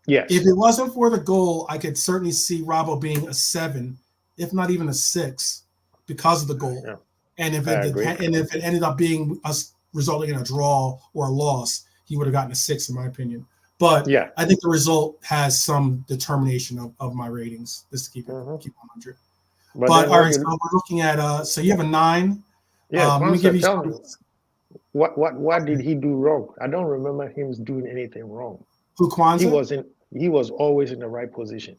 If yes, it wasn't for the goal, I could certainly see Robbo being a 7, if not even a 6, because of the goal. yeah, And I agree. if it ended up being us resulting in a draw or a loss, he would have gotten a 6 in my opinion. But Yeah. I think the result has some determination of my ratings, just to Hmm. keep 100. But But then all when right, so you, we're looking at so you have a 9. yeah, Let me give Kwanzaa, you tell me some. what did he do wrong? I don't remember him doing anything wrong. Who He Kwanzaa? was in, he was always in the right position.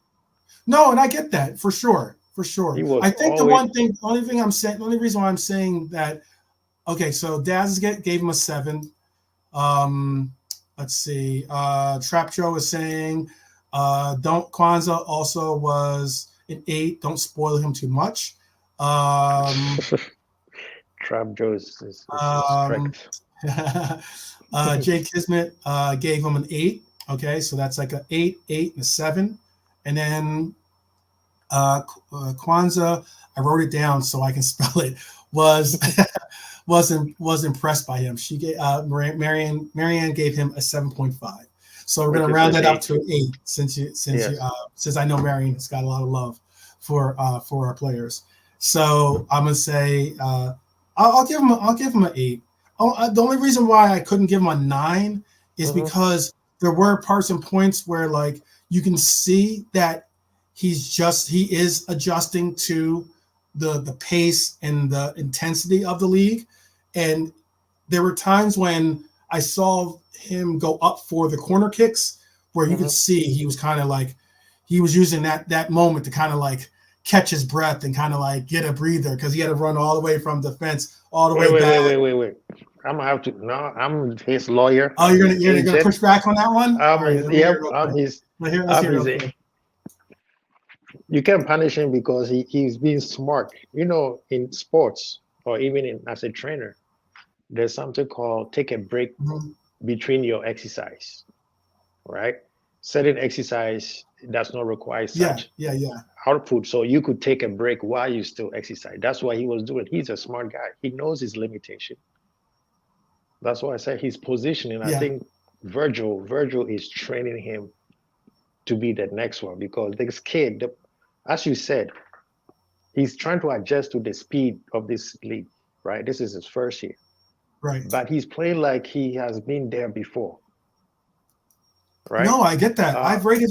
No, and I get that for sure, for sure. He was I think always the only reason why I'm saying that. Okay, so Daz gave him a 7. Um, let's see. Trap Joe is saying, don't Kwanzaa also was an 8. Don't spoil him too much. Um, Trap Joe is um, strict. Jay Kismet gave him an 8. Okay, so that's like a 8, 8, and a 7. And then Kwanzaa, I wrote it down so I can spell it. Was was impressed by him. She gave Marianne gave him a 7.5. So we're Which gonna is round an that up 8. to an 8 Yes. since I know Marianne has got a lot of love for our players. So I'm gonna say I'll give him an 8. The only reason why I couldn't give him a 9 is Hmm. because there were parts and points where like you can see that he is adjusting to the pace and the intensity of the league. And there were times when I saw him go up for the corner kicks where you could Hmm. see he was kind of like he was using that moment to kind of like catch his breath and kind of like get a breather because he had to run all the way from defense all the Wait, way wait, back. wait, wait, wait, wait. I'm gonna have to. No, I'm his lawyer. Oh, I'm his you're gonna agent. push back on that one? All I'm right, his. let me hear Yep. it real I'm quick. his. Let's I'm hear it his. real quick. You can't punish him because he's being smart. In sports or even as a trainer, there's something called take a break Mhm. between your exercise. Right? Certain exercise does not require Yeah, such yeah, yeah, output, so you could take a break while you still exercise. That's what he was doing. He's a smart guy. He knows his limitation. That's why I say his positioning. I yeah. think Virgil is training him to be the next one because this kid, as you said, he's trying to adjust to the speed of this league. Right, this is his first year, Right. but he's playing like he has been there before. Right? No, I get that. Uh, I've rated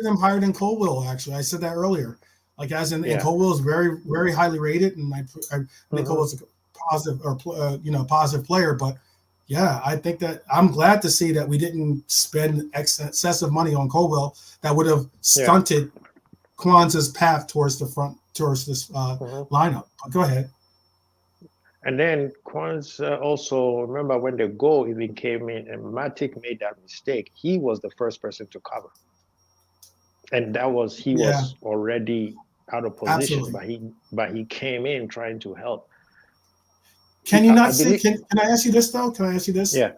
them higher than Colwell. Actually, I said that earlier. Like as in, and yeah. Colwell is very, very highly rated, and I think Hmm. Colwell's a positive or positive player. But yeah, I think that I'm glad to see that we didn't spend excessive money on Colwell that would have Yeah. stunted Kwanzaa's path towards the front towards this Hmm. lineup. Go ahead. And then Quans also remember when the goal even came in and Matic made that mistake. He was the first person to cover, and that was he Yeah, was already out of position, absolutely. but he came in trying to help. Can you I not see? believe, Can I ask you this though? Can I ask you this? yeah.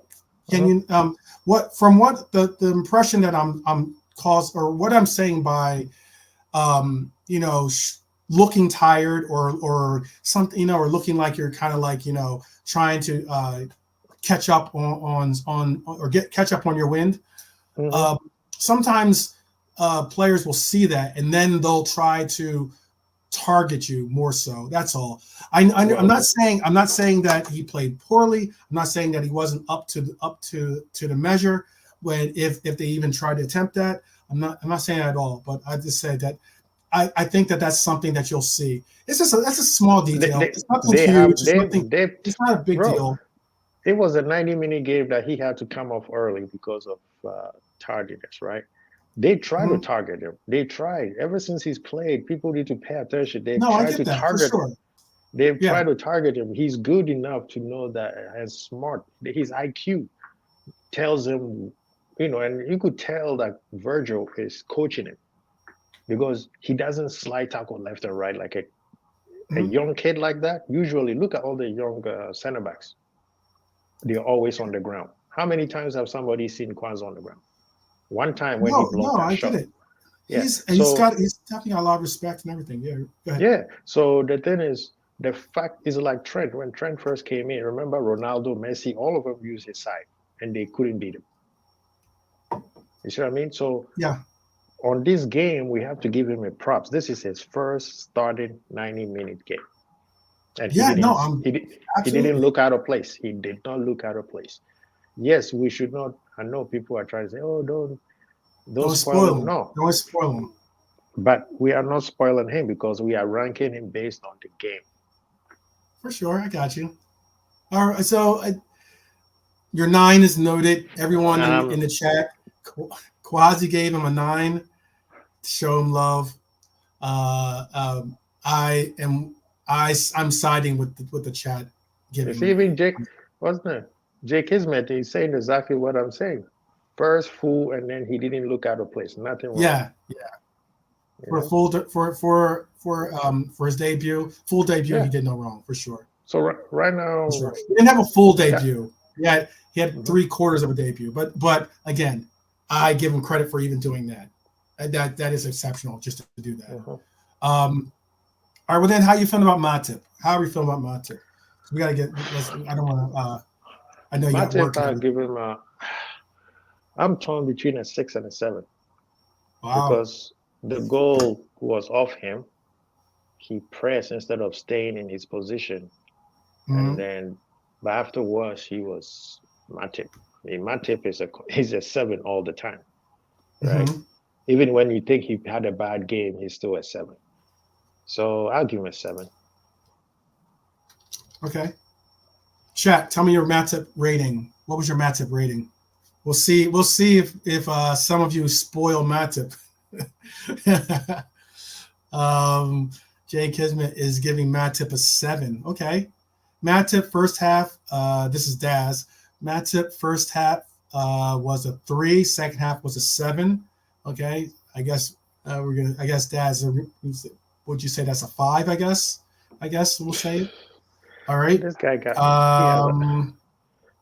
Can Uh-huh. you what from what the impression that I'm caused or what I'm saying by you know looking tired or something or looking like you're kind of like trying to catch up on or get catch up on your wind. Hmm. Uh, Sometimes players will see that and then they'll try to target you more so. That's all. I'm Well, not saying that he played poorly. I'm not saying that he wasn't up to the measure when if they even tried to attempt that. I'm not saying that at all. But I just said that I think that that's something that you'll see. It's just that's a small they detail. they, It's nothing they huge. have It's nothing. they It's not a big bro. deal. It was a 90-minute game that he had to come off early because of tardiness, right? They try to Mhm. target him. They tried. Ever since he's played, people need to pay attention. They've No, I tried get to that for target him. sure. They've Yeah. tried to target him. He's good enough to know that as smart. His IQ tells him, and you could tell that Virgil is coaching him because he doesn't slide tackle left and right like a Mhm. young kid like that. Usually, look at all the young center backs. They're always on the ground. How many times have somebody seen Kwanzaa on the ground? One time when he No, blocked no, that I get shot. it. Yeah. He's So he's definitely got a lot of respect and everything. Yeah. Go ahead. yeah. So the thing is, the fact is like Trent. When Trent first came in, remember Ronaldo, Messi, all of them used his side, and they couldn't beat him. You see what I mean? So Yeah. on this game, we have to give him a props. This is his first starting 90-minute game, and he Yeah. No, didn't I'm he did, he didn't absolutely. look out of place. He did not look out of place. Yes, we should not. I know people are trying to say, "Oh, don't Don't spoil spoil him." him. No, Don't spoil him. but we are not spoiling him because we are ranking him based on the game. For sure. I got you. All right. So your nine is noted. Everyone in Um, the chat, Quasi gave him a nine to show him love. Uh, um, I am I'm siding with the chat you see, giving. even Jake, wasn't it? Jake Ismet is saying exactly what I'm saying. First fool, and then he didn't look out of place. Nothing wrong. Yeah, You for know? full for his debut, full debut, he Yeah. did no wrong for sure. So right For now, sure. He didn't have a full yeah. debut. He had Mhm, 3/4 of a debut, but again, I give him credit for even doing that. That is exceptional just to do that. mhm. All right, well then, how you feeling about Matip? How are we feeling about Matip? So we got to get. Let's. I don't want to. I know you got Matip, work and I everything. give him a. I'm torn between a 6 and a 7 Wow. because the goal was off him. He pressed instead of staying in his position, and Mm-hmm. then, but afterwards, he was Matip. I mean, Matip he's a 7 all the time, right? Mm-hmm. Even when you think he had a bad game, he's still a 7. So I'll give him a 7. Okay. Chat. Tell me your Matip rating. What was your Matip rating? We'll see. We'll see if some of you spoil Matip. um, Jay Kismet is giving Matip a 7. Okay. Matip first half. This is Daz. Matip first half was a 3. Second half was a 7. Okay. I guess we're gonna. I guess Daz. Would you say that's a 5? I guess. I guess we'll say it. All right. This guy he has Um,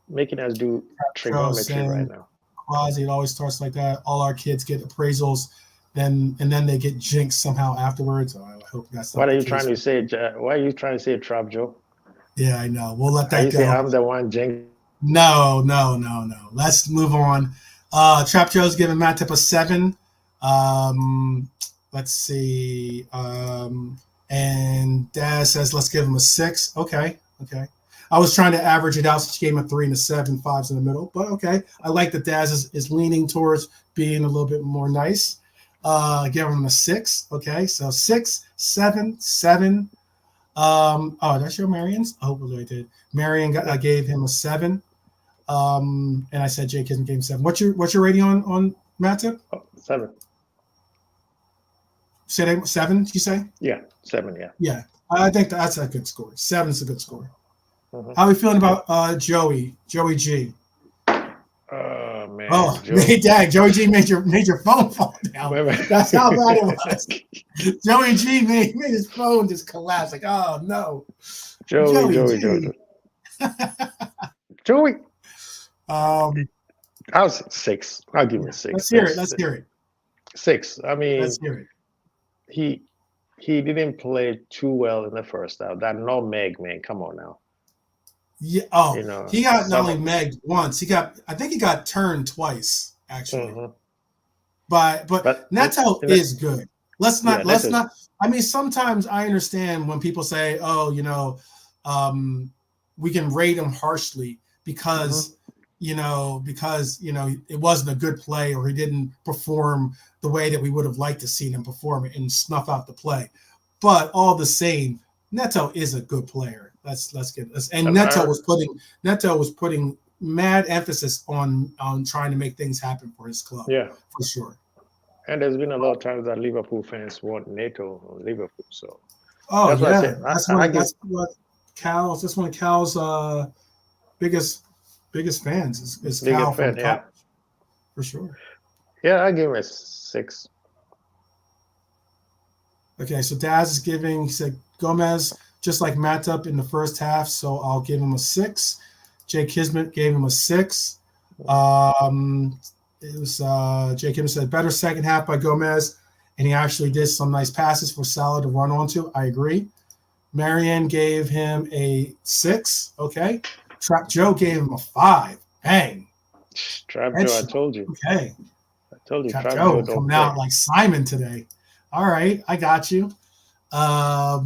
making us do Joe trigonometry right saying now. quasi. It always starts like that. All our kids get appraisals, then they get jinxed somehow afterwards. Oh, I hope that's What not are the you trying case. to say? Why are you trying to say trap, Joe? Yeah, I know. We'll let Are you that saying go. I'm the one jinxing? No, no, no, no. Let's move on. Trap Joe's giving Matt Tip a 7. Um, let's see. And Daz says let's give him a 6. Okay, okay. I was trying to average it out since she gave him a 3 and a 7, fives in the middle. But okay, I like that Daz is leaning towards being a little bit more nice. Give him a 6. Okay, so 6, 7, 7. Oh, that's your Marion's? Oh, hopefully I did. Marion I gave him a 7. And I said Jake isn't game 7. What's your rating on Matip? Oh, 7. Say that 7, you say? Yeah, 7. Yeah. Yeah. I think that's a good score. 7's a good score. Mhm. How are we feeling about Joey G? Oh man, Oh, Joe. dang, Joey G made your phone fall down. Wait, That's how bad it wait. was. Joey G made his phone just collapse. Like, oh no, Joey, Joey Joey, Joey, G. Joey. um, I was 6. I'll give yeah, him let's 6. hear it. Let's hear it. 6. I Let's mean, hear it. he he didn't play too well in the first half. That nutmeg, man. Come on now. Yeah. Oh, You know, he got not some. only megged once. I think he got turned twice actually. Mhm. But But Neto in is good. yeah, Let's Neto's. not. I mean, sometimes I understand when people say, "Oh, um, we can rate him harshly Mhm. because it wasn't a good play or he didn't perform the way that we would have liked to see him perform and snuff out the play." But all the same, Neto is a good player. Let's get this. And I, Neto was putting mad emphasis on trying to make things happen for his club yeah, for sure. and there's been a lot of times that Liverpool fans want Neto on Liverpool. So Oh that's why I yeah, said I give That's one of Cal's biggest fans is Cal biggest from fan. Yeah, college for sure. yeah, I give him a 6. Okay, so Daz is giving. He said Gomez just like matched up in the first half, so I'll give him a 6. Jay Kismet gave him a 6. Um, it was Jay Kismet said better second half by Gomez, and he actually did some nice passes for Salah to run onto. I agree. Marianne gave him a 6. Okay. Trap Joe gave him a 5. Bang. Trap Joe, Headshot. Okay. I told you, Trap Trap Joe Joe don't coming play. out like Simon today. All right. I got you. All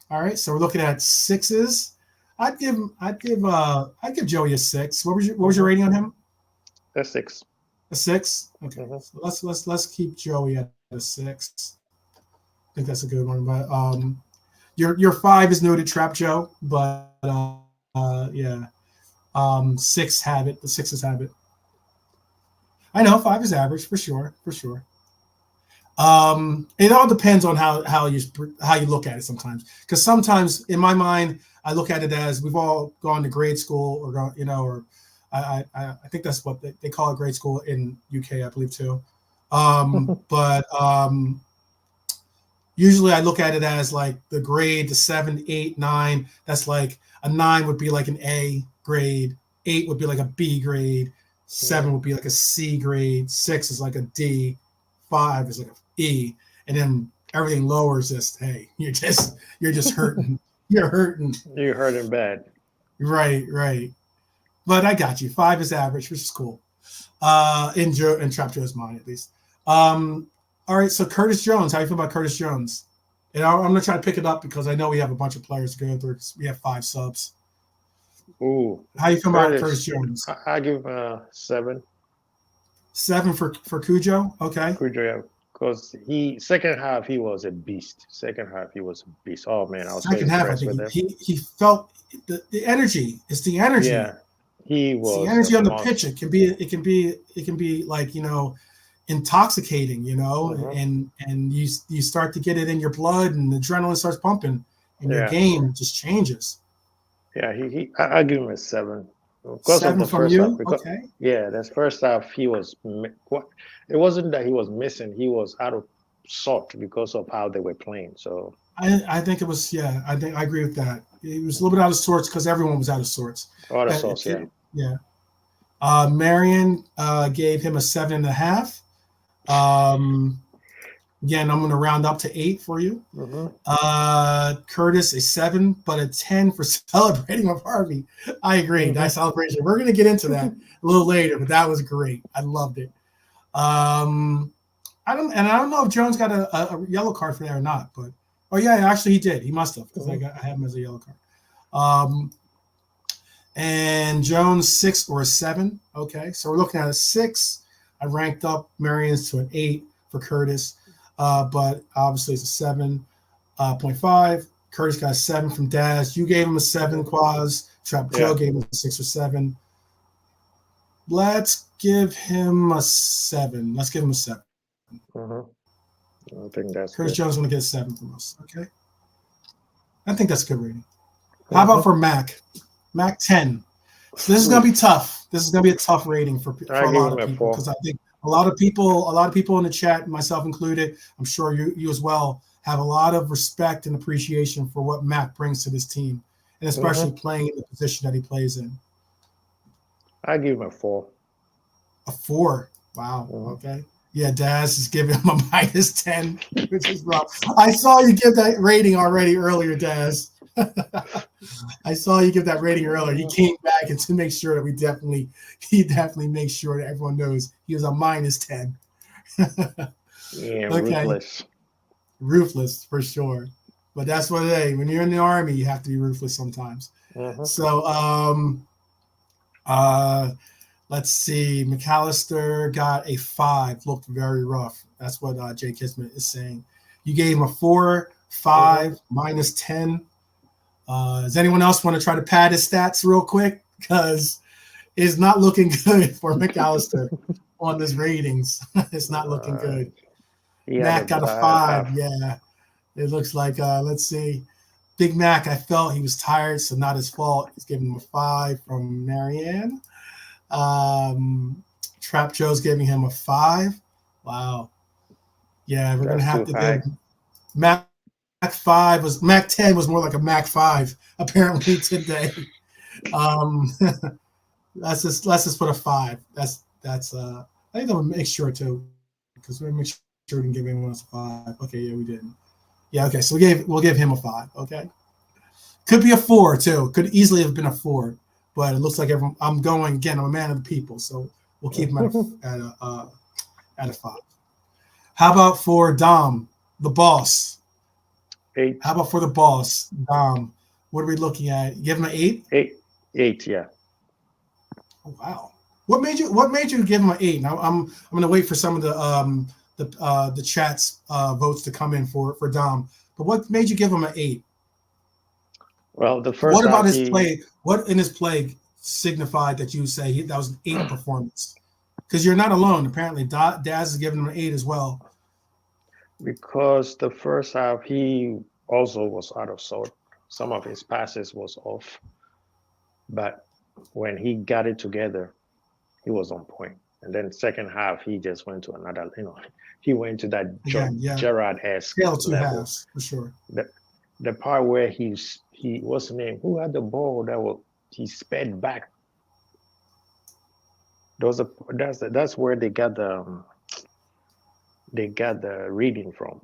right. So we're looking at 6s. I'd give Joey a 6. What was your Hmm. rating on him? A 6. A 6? Okay. Hmm. So let's keep Joey at a 6. I think that's a good one. But your 5 is noted, Trap Joe, but yeah. 6 have it. The 6s have it. I know 5 is average for sure, for sure. It all depends on how you look at it sometimes. Because sometimes in my mind, I look at it as we've all gone to grade school or or I think that's what they call it, grade school in UK, I believe too. But usually I look at it as like the grade, the 7, 8, 9. That's like a 9 would be like an A grade, 8 would be like a B grade, 7 Yeah, would be like a C grade, 6 is like a D, 5 is like a E, and then everything lower is just, hey, you're just hurting. You're hurting. you heard him bad. Right, right. But I got you. 5 is average, which is cool. In Trap Joe's mind at least. All right, so Curtis Jones, how you feel about Curtis Jones? And I'm gonna try to pick it up because I know we have a bunch of players to go through. We have 5 subs. Ooh, How you feel about Curtis Curtis. Jones? I give him a 7. 7 for Cujo. Okay. Cujo, because he second half he was a beast. Second half he was a beast. Oh man, I was so Second half, I impressed think with him. he felt the energy. It's the energy. Yeah, he It's the was a energy on the pitch. monster. It can be like intoxicating, Hmm. and you start to get it in your blood and the adrenaline starts pumping and your Yeah, game just changes. yeah. I give him a 7 because of 7 the from first half. you, Because okay. yeah, this first half he was. What? It wasn't that he was missing. He was out of sort because of how they were playing. So I think it was, yeah, I think I agree with that. It was a little bit out of sorts because everyone was out of sorts. all the Uh, sauce. Yeah. yeah. Marion gave him a 7.5. Um, Again, I'm going to round up to 8 for you. Hmm. Curtis, a 7, but a 10 for celebrating with Harvey. I agree. Hmm. Nice celebration. We're going to get into that a little later, but that was great. I loved it. I don't know if Jones got a yellow card for that or not, but oh yeah, actually he did. He must have because Hmm. I have him as a yellow card. Um, and Jones 6 or a 7. Okay, so we're looking at a 6. I ranked up Marion's to an 8 for Curtis, but obviously it's a 7.5. Curtis got a 7 from Daz. You gave him a 7, Hmm. Quaz. Trap Joe Yeah. gave him a 6 or 7. Let's give him a 7. Let's give him a 7. Hmm. I think that's Curtis good. Jones want to get a 7 from us. Okay, I think that's a good rating. How about for Mac? Mac 10. So this is going to be tough. This is going to be a tough rating for I a give lot him of a people, 4. because I think a lot of people in the chat, myself included, I'm sure you as well, have a lot of respect and appreciation for what Mac brings to this team, and especially playing in the position that he plays in. I give him a 4. A 4. Wow. Okay. Yeah, Daz is giving him a -10, which is rough. I saw you give that rating already earlier, Daz. I saw you give that rating earlier. He came back and to make sure that he definitely makes sure that everyone knows he was a -10. Yeah, Okay. Ruthless for sure. But that's what it is. When you're in the Army, you have to be ruthless sometimes. So let's see. McAllister got a 5. Looked very rough. That's what Jay Kismet is saying. You gave him a 4, 5, -10. Does anyone else want to try to pad his stats real quick? Because it's not looking good for McAllister on his ratings. It's not looking good. Mac got a 5. Yeah. It looks like, let's see. Big Mac, I felt he was tired, so not his fault. He's giving him a 5 from Marianne. Trap Joe's giving him a 5. Wow. Yeah, we're going to have to give Mac 10 was more like a Mac 5 apparently today. Let's just put a 5. That's I think that would make sure too, because we're make sure we can give anyone else a 5. Okay, yeah, we didn't. Yeah, okay, so we'll give him a 5. Okay, could be a 4 too. Could easily have been a 4, but it looks like everyone. I'm going again. I'm a man of the people, so we'll keep him at a 5. How about for Dom, the boss? 8. How about for the boss, Dom? What are we looking at? Give him an 8. 8, yeah. Oh, wow. What made you give him an 8? Now I'm going to wait for some of the chat's votes to come in for Dom. But what made you give him an 8? Well, the first. What about his play? What in his play signified that you say that was an 8 performance? Because you're not alone. Apparently, Daz is giving him an 8 as well. Because the first half he also was out of sort. Some of his passes was off, but when he got it together, he was on point. And then second half, he just went to another. He went to that Gerrard-esque level. Halves, for sure. The part where he what's the name? Who had the ball he sped back? That's where they got the reading from.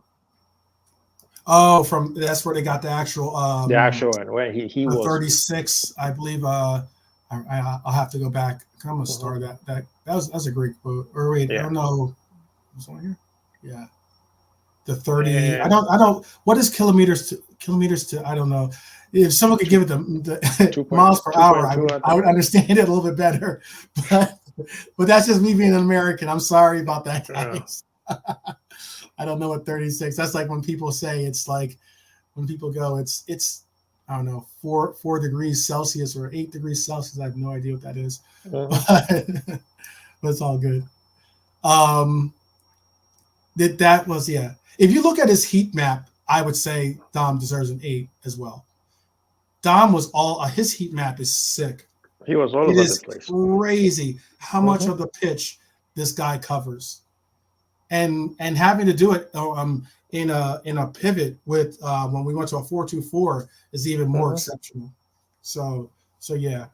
Oh, that's where they got the actual one where he was 36, I believe. I'll have to go back. I'm gonna start that was a great quote. Or wait, I don't know. Was on here? Yeah. The 30. I don't. What is kilometers to? I don't know. If someone could give it the miles per hour, I would understand it a little bit better. But that's just me being an American. I'm sorry about that, guys. I don't know what 36. That's like when people say it's like when people go, it's I don't know, 4 degrees Celsius or 8 degrees Celsius. I have no idea what that is. But it's all good. That was If you look at his heat map, I would say Dom deserves an 8 as well. Dom was his heat map is sick. He was all over the place. Crazy how much of the pitch this guy covers. And having to do it in a pivot with when we went to a 4-2-4 is even more exceptional. So yeah.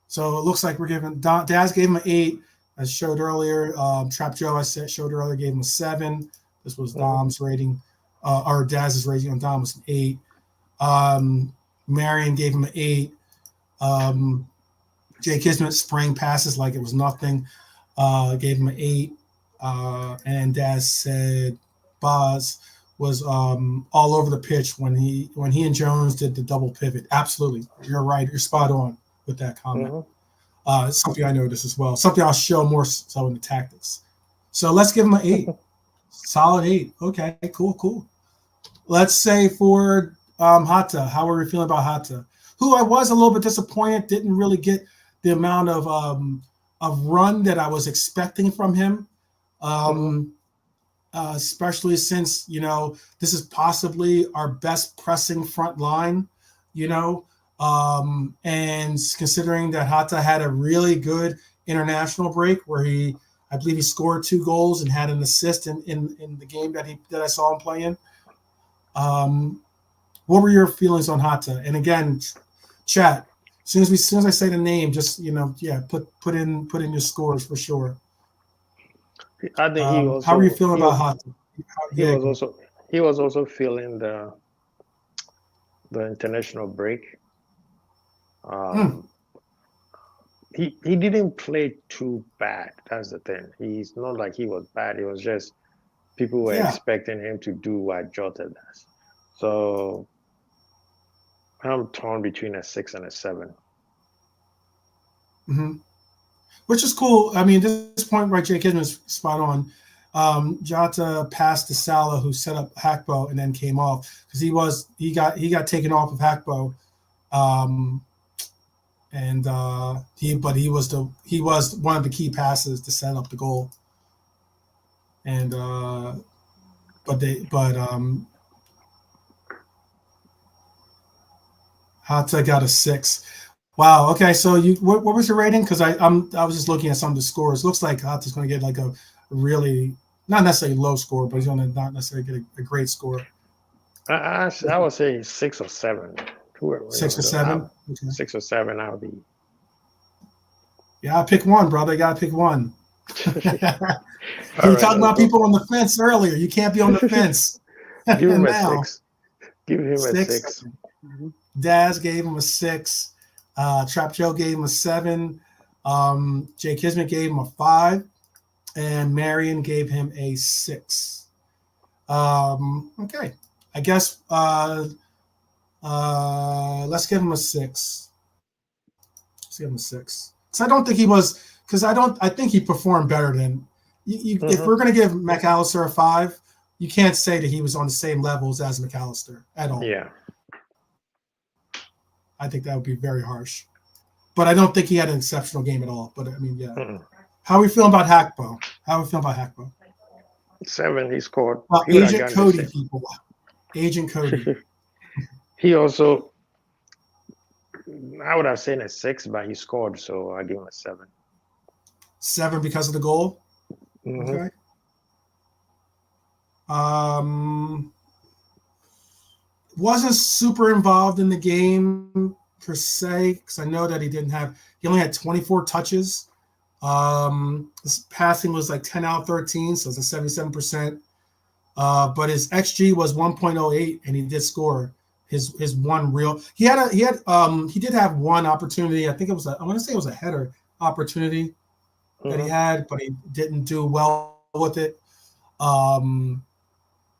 So it looks like we're giving Daz gave him an 8, as showed earlier. Trap Joe showed earlier gave him a 7. This was Dom's rating, or Daz's rating on Dom was an 8. Marion gave him an 8. Jay Kismet spraying passes like it was nothing. Gave him an 8. And Daz said Boz was all over the pitch when he and Jones did the double pivot. Absolutely, you're right. You're spot on with that comment. It's something I noticed as well. Something I'll show more so in the tactics. So let's give him an 8. Solid 8. Okay, cool. Let's say for Hatta, how are we feeling about Hatta? Who I was a little bit disappointed, didn't really get the amount of run that I was expecting from him. Especially since, this is possibly our best pressing front line, And considering that Hatta had a really good international break where I believe he scored 2 goals and had an assist in the game that I saw him play in. What were your feelings on Hatta? And again, chat. As soon as I say the name, just put in your scores for sure. I think how are you feeling about Hatta? He was also feeling the international break. He didn't play too bad. That's the thing. He's not like he was bad. It was just people were expecting him to do what Jota does. So I'm torn between a 6 and a 7. Mm-hmm. Which is cool. I mean, this point right, Jake Kidman's spot on. Jota passed to Salah, who set up Hakpo and then came off because he got taken off of Hakpo, but he was one of the key passes to set up the goal. And Hatta got a 6. Wow. Okay. So what was your rating? Because I was just looking at some of the scores. Looks like Hatta's going to get like a really not necessarily low score, but he's going to not necessarily get a great score. I would say 6 or 7. 6 or 7. Okay. 6 or 7. I would be. Yeah, I pick one, brother. You got to pick one. You talking about people on the fence earlier. You can't be on the fence. Give him a 6. Give him a 6. Daz gave him a 6. Trap Joe gave him a 7. Jay Kismet gave him a 5. And Marion gave him a 6. Okay. I guess let's give him a 6. Let's give him a 6. Because I think he performed better than you. If we're going to give McAllister a 5, you can't say that he was on the same levels as McAllister at all. Yeah. I think that would be very harsh. But I don't think he had an exceptional game at all. But I mean, yeah. How are we feeling about Hakpo? 7. He scored. Agent Cody, people. Agent Cody. He also, I would have said a 6, but he scored, so I give him a 7. 7 because of the goal? Okay. Wasn't super involved in the game per se, because I know that he only had 24 touches. His passing was like 10 out of 13, so it's a 77%. But his XG was 1.08, and he did score his one real. He did have one opportunity. I think it was I want to say it was a header opportunity that he had, but he didn't do well with it.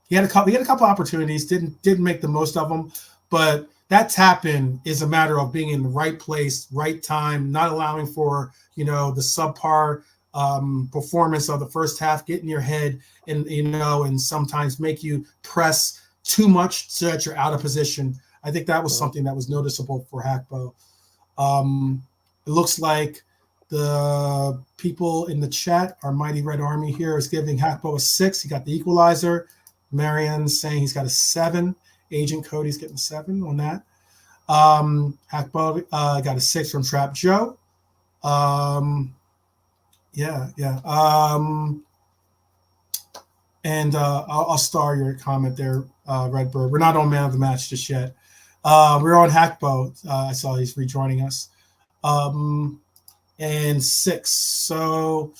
He had a couple opportunities, didn't make the most of them, but that tap in is a matter of being in the right place, right time, not allowing for the subpar performance of the first half, get in your head, and sometimes make you press too much so that you're out of position. I think that was something that was noticeable for Hakpo. It looks like the people in the chat, our Mighty Red Army here, is giving Hakpo a 6. He got the equalizer. Marion's saying he's got a 7. Agent Cody's getting 7 on that. Hakpo got a 6 from Trap Joe. And I'll star your comment there, Redbird. We're not on Man of the Match just yet. We're on Hakpo. I saw he's rejoining us. And 6. So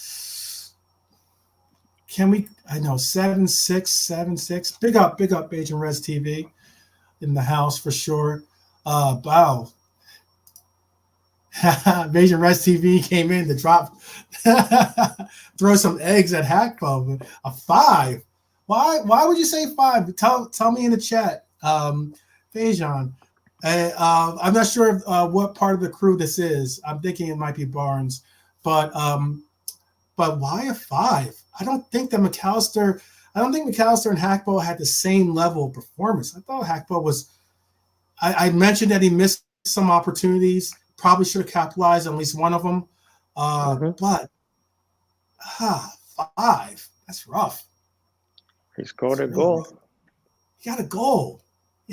can we? I know 7-6, 7-6. Big up, Agent Res TV in the house for sure. Wow. Agent Res TV came in to drop, throw some eggs at Hakpo. A 5. Why would you say 5? Tell me in the chat, Fajon. I'm not sure what part of the crew this is. I'm thinking it might be Barnes, but why a 5? I don't think McAllister and Hakpo had the same level of performance. I thought Hakpo was. I mentioned that he missed some opportunities. Probably should have capitalized on at least one of them. But 5. That's rough. He scored a goal. He got a goal.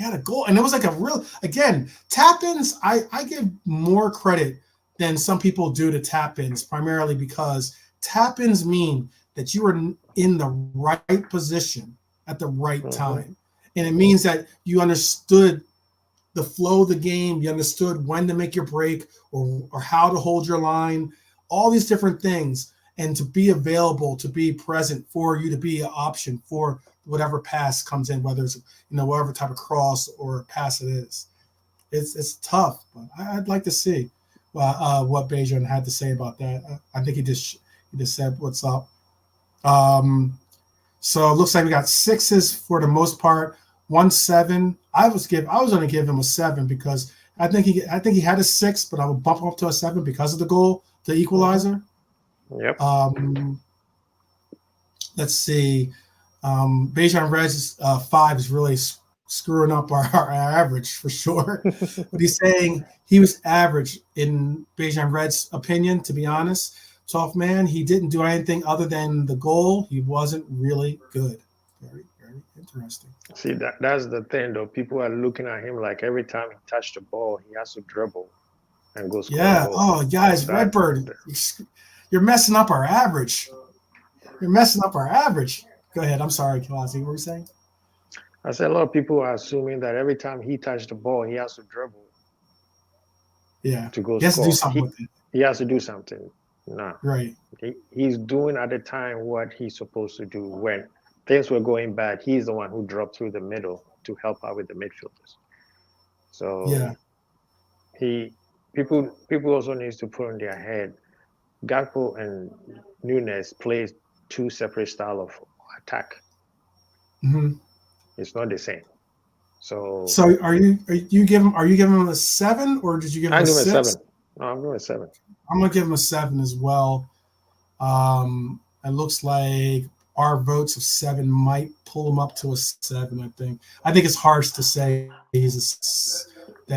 He had a goal, and it was like a real again tap-ins. I give more credit than some people do to tap-ins, primarily because tap-ins mean that you are in the right position at the right time, and it means that you understood the flow of the game. You understood when to make your break or how to hold your line, all these different things, and to be available, to be present for you, to be an option for whatever pass comes in, whether it's whatever type of cross or pass it is. It's tough, but I'd like to see what Bejan had to say about that. I think he just said what's up. So it looks like we got sixes for the most part. 1-7. I was going to give him a 7 because I think he had a 6, but I would bump him up to a 7 because of the goal, the equalizer. Yep. Let's see. Bejan Red's 5 is really screwing up our average for sure. But he's saying he was average in Bejan Red's opinion, to be honest. Tough man. He didn't do anything other than the goal. He wasn't really good. Very, very interesting. See, that's the thing, though. People are looking at him like every time he touched the ball, he has to dribble and go score. Yeah. Oh, guys, Redbird, you're messing up our average. You're messing up our average. Go ahead. I'm sorry, Kilazi. What were you saying? I said a lot of people are assuming that every time he touched the ball, he has to dribble. Yeah. To go he has score. To do something with it. He has to do something. No. Right. He's doing at the time what he's supposed to do. When things were going bad, he's the one who dropped through the middle to help out with the midfielders. So yeah. People also needs to put on their head, Gakpo and Nunes plays 2 separate style of attack. Mm-hmm. It's not the same. So are you giving him a 7 or did you give him a 6? 7. No, I'm going 7. I'm gonna give him a 7 as well. It looks like our votes of 7 might pull him up to a 7. I think it's harsh to say he's a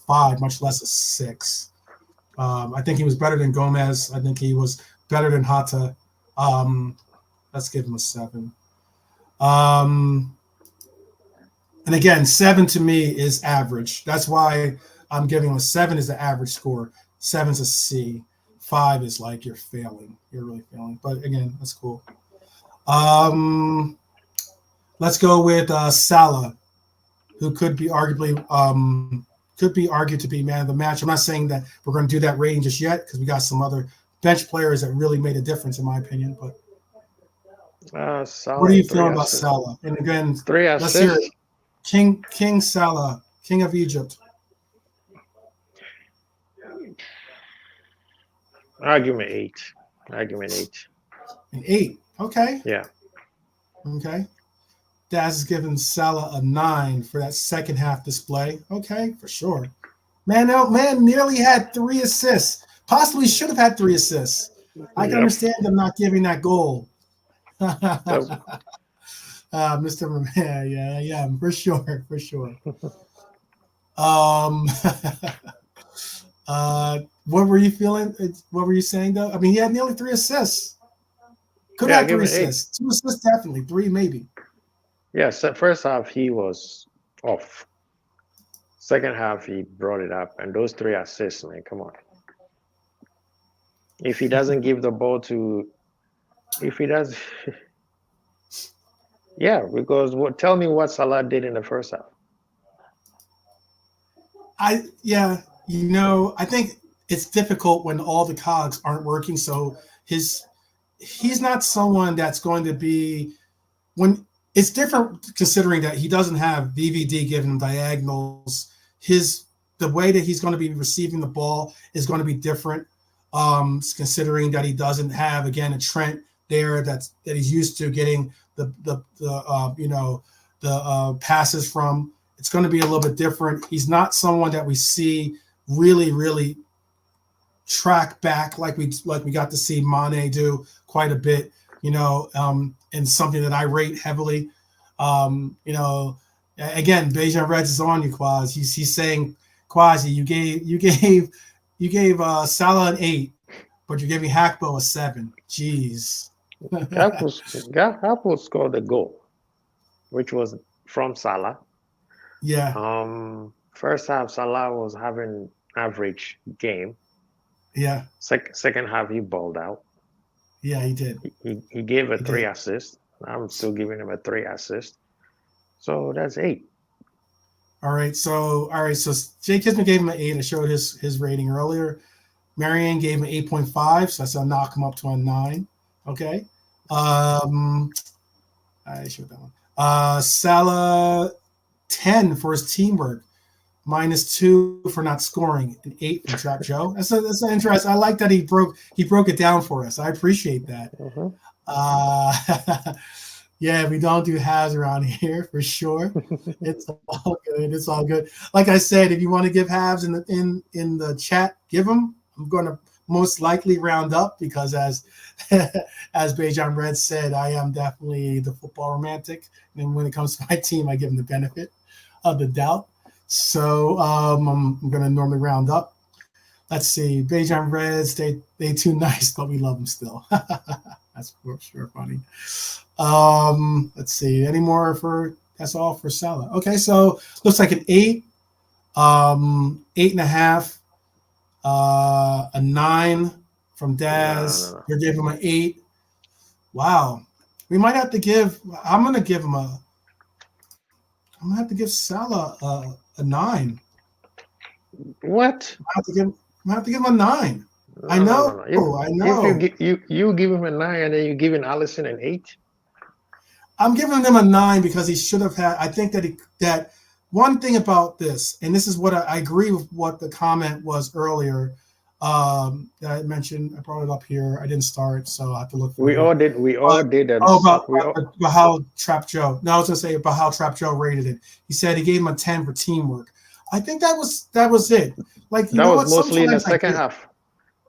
5, much less a 6. I think he was better than Gomez. I think he was better than Hata. Let's give him a 7. And again, 7 to me is average. That's why I'm giving him a 7 is the average score. 7's a C. 5 is like you're failing. You're really failing. But again, that's cool. Let's go with Salah, who could be argued to be man of the match. I'm not saying that we're going to do that rating just yet because we got some other bench players that really made a difference, in my opinion. But Salah, what are you feeling about Salah? And again, 3 let's hear assists. it. King Salah, King of Egypt. Argument 8. Argument 8. An 8. Okay. Yeah. Okay. Daz is giving Salah a 9 for that second half display. Okay, for sure. Man nearly had 3 assists. Possibly should have had 3 assists. I can understand them not giving that goal. Mr. Yeah, for sure. What were you feeling? What were you saying though? I mean, he had nearly 3 assists. Could have 3 assists. 2 assists, definitely. 3, maybe. Yes, first half he was off. Second half he brought it up, and those 3 assists, man, come on. If he doesn't give the ball to, yeah, because tell me what Salah did in the first half. I think it's difficult when all the cogs aren't working. So he's not someone that's going to be when. It's different considering that he doesn't have VVD giving him diagonals. The way that he's going to be receiving the ball is going to be different, considering that he doesn't have, again, a Trent there that he's used to getting the passes from. It's going to be a little bit different. He's not someone that we see really, really track back like we got to see Mane do quite a bit. And something that I rate heavily. Again, Bejan Reds is on you, Quaz. He's saying, Quaz, you gave Salah an 8, but you're giving Hakpo a 7. Jeez. Gakpo scored the goal, which was from Salah. Yeah, First half, Salah was having average game. yeah, Second half, he balled out. yeah. He did. He gave a He three did. assist. I'm still giving him a three assist. So that's eight. All right. So Jay Kisman gave him an 8. I showed his rating earlier. Marianne gave him 8.5, so I said knock him up to a 9. Okay. Um, I showed that one. Salah 10 for his teamwork, -2 for not scoring, an 8 from Trap Joe. That's interesting. I like that he broke it down for us. I appreciate that. Mhm. Uh, yeah, we don't do halves around here for sure. It's all good. It's all good. Like I said, if you want to give halves in the chat, give them. I'm going to most likely round up because as Bejan Red said, I am definitely the football romantic, and when it comes to my team, I give them the benefit of the doubt. So I'm going to normally round up. Let's see. Bejan Reds, they too nice, but we love them still. That's for sure funny. Let's see. Any more for that's all for Salah. Okay, so looks like an 8, 8.5, a 9 from No, Daz. no, You're giving him an 8. Wow. We might have to give. I'm gonna give him a. I'm gonna have to give Salah a 9. no. What? I have to give. I'm gonna have to give him a 9. I No, no, no, know. no. I If know. you give him a nine and then you giving Allison an eight. I'm giving him a 9 because he should have had. I think that one thing about this, and this is what I agree with what the comment was earlier. That I mentioned. I brought it up here. I didn't start, so I have to look for We it all here. did. We all But did that. oh, about, We all. about how Trap Joe. No, I was gonna say about how Trap Joe rated it. He said he gave him a 10 for teamwork. I think that was it. Like, you That know was what? mostly in the Sometimes I second get. half.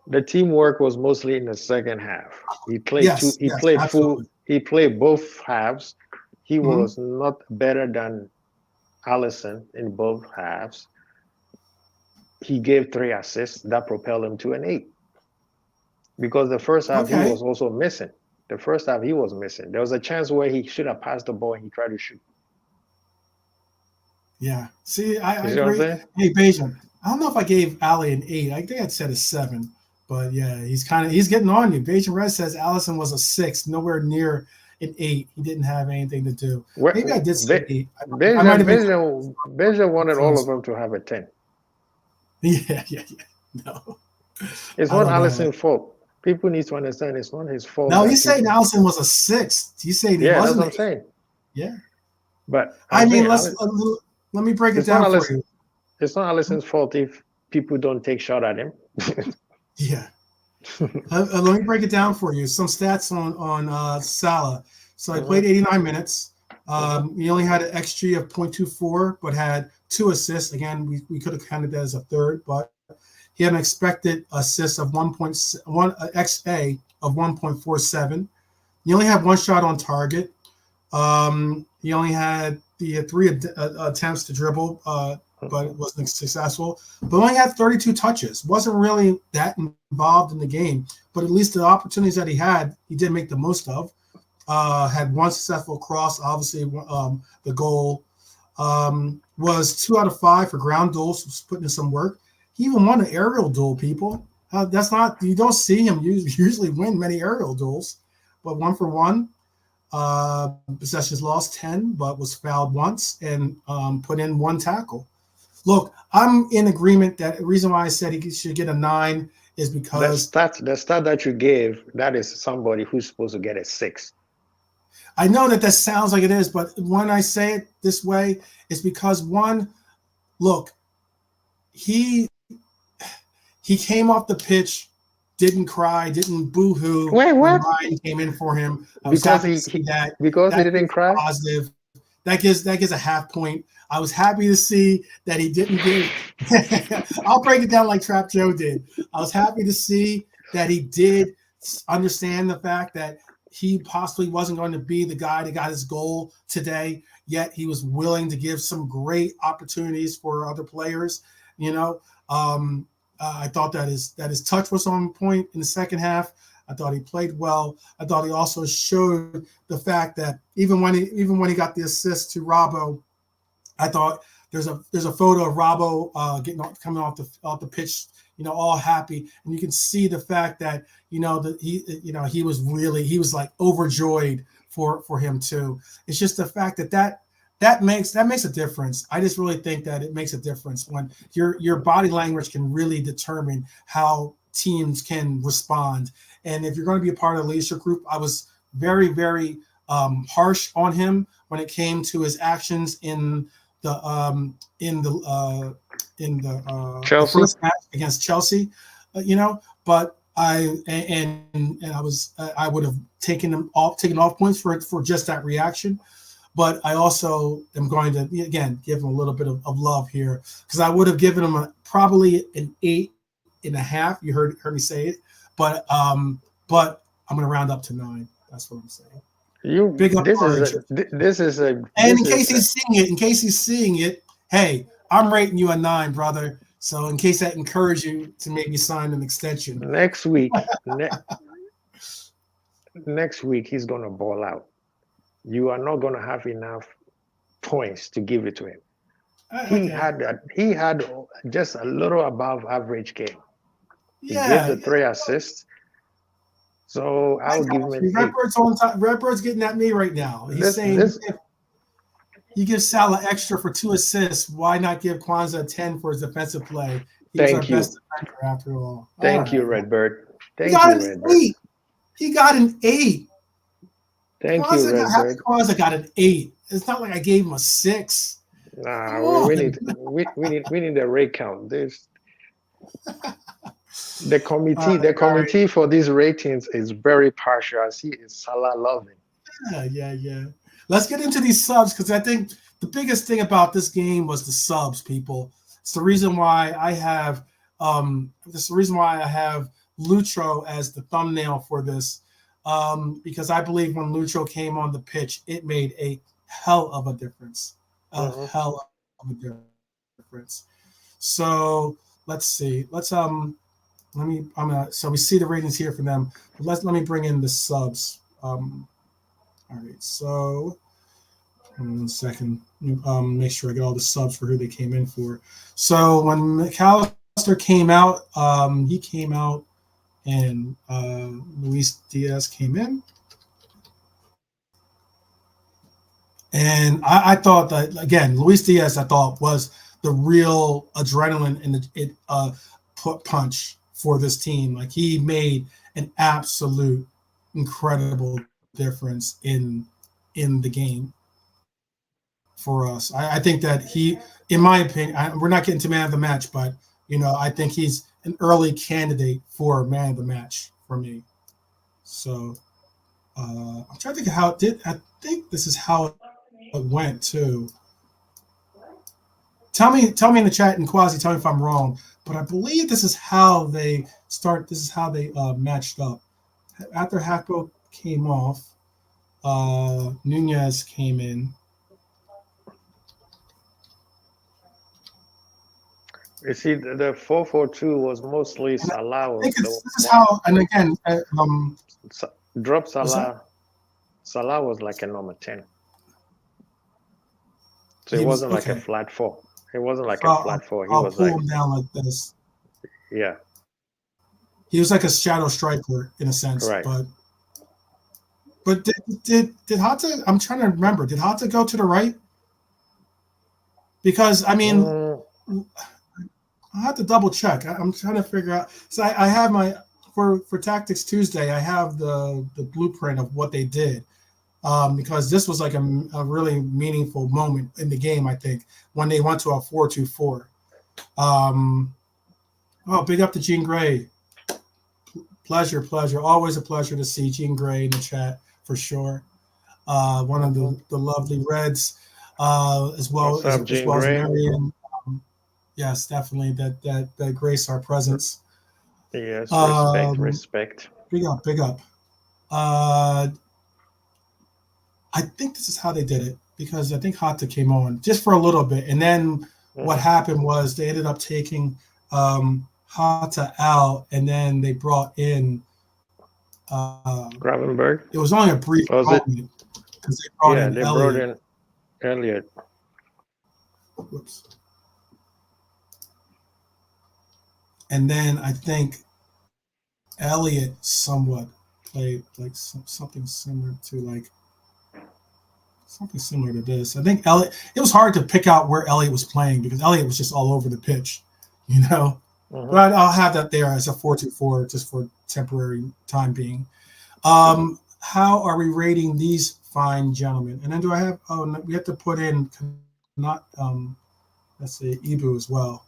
The teamwork was mostly in the second half. He played two. Yes, He yes, played full. absolutely. He played both halves. He Hmm. was not better than Allison in both halves. He gave three assists that propelled him to an eight because the first half he Okay. was also missing. The first half he was missing. There was a chance where he should have passed the ball and he tried to shoot. Yeah. See, You I see what I'm agree. saying? Hey, Bejan, I don't know if I gave Ali an 8. I think I'd said a 7. But yeah, he's getting on you. Bejan Red says Allison was a 6, nowhere near an 8. He didn't have anything to do. Where, Maybe I did say Be- 8. I might have been Benja wanted all of confused. them to have a 10. Yeah, yeah, yeah. No, It's I not don't know. Allison's fault. People need to understand it's not his fault No, that he's saying people. Allison was a 6. He's saying he Yeah, that's wasn't what an I'm 8. saying. Yeah. But I I'm mean, saying let me break it it's not down for Allison. you. It's not Allison's fault if people don't take shot at him. Yeah. Let me break it down for you. Some stats on Salah. So he played Mhm, 89 minutes. mhm. He only had an XG of 0.24, but had 2 assists. Again, we could have counted that as a third, but he had an expected assist of 1.1 XA of 1.47. He only had one shot on target. He only had the 3 attempts to dribble, but it wasn't successful. But only had 32 touches. Wasn't really that involved in the game, but at least the opportunities that he had, he did make the most of. Had one successful cross, obviously the goal. Was 2 out of 5 for ground duels, was putting in some work. He even won an aerial duel, people. That's not, you don't see him usually win many aerial duels, but 1 for 1. Possessions lost 10, but was fouled once and put in 1 tackle. Look, I'm in agreement that the reason why I said he should get a 9 is because The stat that you gave, that is somebody who's supposed to get a six. I know that sounds like it is, but when I say it this way, it's because one, look, he he came off the pitch, didn't cry, didn't boo-hoo Wait, when what? Ryan came in for him. I was Because happy to see that. because he That didn't gives cry. a positive. That gives a half point. I was happy to see that he didn't give. I'll break it down like Trap Joe did. I was happy to see that he did understand the fact that he possibly wasn't going to be the guy that got his goal today. Yet he was willing to give some great opportunities for other players. You know, I thought that his touch was on point in the second half. I thought he played well. I thought he also showed the fact that even when he got the assist to Robbo, I thought There's a photo of Robbo coming off the pitch, all happy, and you can see the fact that that he was like overjoyed for him too. It's just the fact that makes a difference. I just really think that it makes a difference when your body language can really determine how teams can respond. And if you're going to be a part of the leadership group, I was very, very harsh on him when it came to his actions in the first match against Chelsea, But I would have taken off points for just that reaction. But I also am going to again give him a little bit of love here, because I would have given him probably an 8.5. You heard me say it, but I'm going to round up to 9. That's what I'm saying. Big up. This is a. And in case he's seeing it, hey, I'm rating you a 9, brother. So in case that encouraged you to maybe sign an extension next week, next week he's gonna ball out. You are not gonna have enough points to give it to him. He had just a little above average game. He gave the 3 assists. So I'll give him an 8. Redbird's getting at me right now. He's saying you give Salah extra for 2 assists. Why not give Kwanzaa a 10 for his defensive play? He's our best defender after all. Thank you, Redbird. Thank you, Redbird. He got an 8. Thank you, Redbird. Kwanzaa got an 8. It's not like I gave him a 6. Nah, we need a rate count. The committee for these ratings is very partial. I see it's Salah loving. Yeah. Let's get into these subs, because I think the biggest thing about this game was the subs, people. It's the reason why I have Lutro as the thumbnail for this, because I believe when Lutro came on the pitch, it made a hell of a difference. Hell of a difference. So let's see. So we see the ratings here for them. But let me bring in the subs. All right, so 1 second. Make sure I get all the subs for who they came in for. So when McAllister came out, he came out, and Luis Diaz came in. And I thought that, again, Luis Diaz, I thought, was the real adrenaline and punch for this team. Like, he made an absolute incredible difference in the game for us. I think that he, in my opinion, we're not getting to man of the match, but I think he's an early candidate for man of the match for me. So I'm trying to think how it did. I think this is how it went too. Tell me in the chat, and Quasi, tell me if I'm wrong, but I believe this is how they start. This is how they matched up. After Hackbo came off, Nunez came in. You see, the 4-4-2 was mostly Salah. This is how, and again, drop Salah. Salah was like a number 10. So it wasn't like a flat 4. It wasn't like a flat 4. He was pull him down like this. Yeah. He was like a shadow striker in a sense, right. But did Hatta? I'm trying to remember. Did Hatta go to the right? Because I mean, I have to double check. I'm trying to figure out. So I have my for Tactics Tuesday. I have the blueprint of what they did, because this was like a really meaningful moment in the game. I think when they went to a 4-2-4. Big up to Jean Gray. Pleasure. Always a pleasure to see Jean Gray in the chat for sure. One of the lovely Reds, as well as Marion. Yes, definitely that grace our presence. Yes, respect. Big up. I think this is how they did it, because I think Hatta came on just for a little bit, and then what happened was they ended up taking Hatta out, and then they brought in Gravenberg. It was only a brief moment, because they brought in Elliott. Elliott. Whoops. And then I think Elliott somewhat played like something similar to like something similar to this. I think Elliott. It was hard to pick out where Elliott was playing because Elliott was just all over the pitch, you know. But I'll have that there as a 4-2-4 just for temporary time being. How are we rating these fine gentlemen? And then do I have? Oh, no, we have to put in not. Let's see, Ibu as well.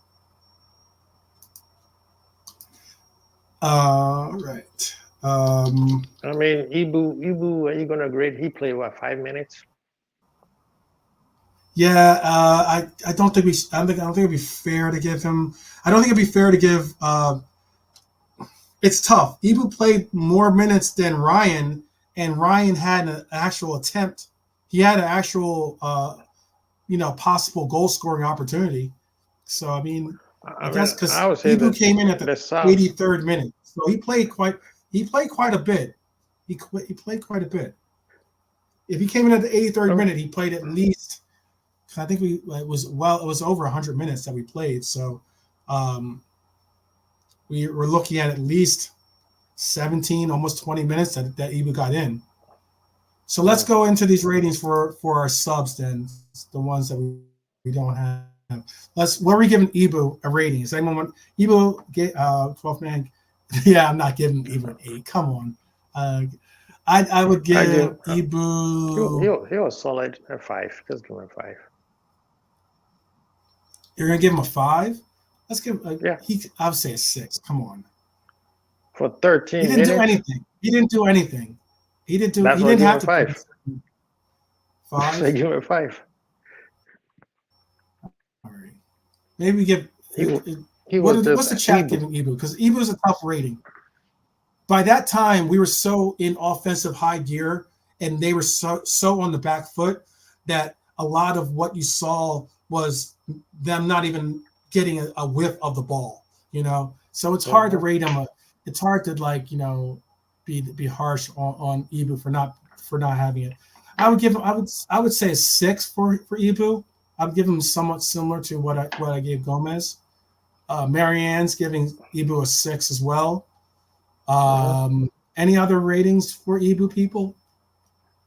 Right. I mean, Ibu, are you gonna grade? He played what, 5 minutes? Yeah, I don't think I don't think it'd be fair to give him. I don't think it'd be fair to give. It's tough. Ibu played more minutes than Ryan, and Ryan had an actual attempt. He had an actual, possible goal scoring opportunity. So I mean, I guess because I would say Ibu came in at the South, 83rd minute, so he played quite a bit. He played quite a bit. If he came in at the 83rd minute, he played at least. I think it was over 100 minutes that we played. So we were looking at least 17, almost 20 minutes that Ibu got in. So let's go into these ratings for our subs then, the ones that we don't have. Where are we giving Ibu a rating? Is anyone want Ibu get 12 man? Yeah, I'm not giving Ibu an 8. Come on. I would give Ibu. He was solid at 5. Just give him a 5. You're gonna give him a 5? Let's give. Yeah. I would say a 6. Come on. For 13 He didn't minutes? do anything. He didn't do anything. He didn't do. That's He didn't have to. 5. 5. I give him a 5. All right. Maybe we give. What's the chat giving Ibu? Because Ibu is a tough rating. By that time, we were so in offensive high gear, and they were so on the back foot that a lot of what you saw was them not even getting a whiff of the ball. So it's hard to rate them. It's hard to be harsh on Ibu for not having it. I would give him. I would say a 6 for Ibu. I'd give him somewhat similar to what I gave Gomez. Marianne's giving Ibu a 6 as well. Any other ratings for Ibu people?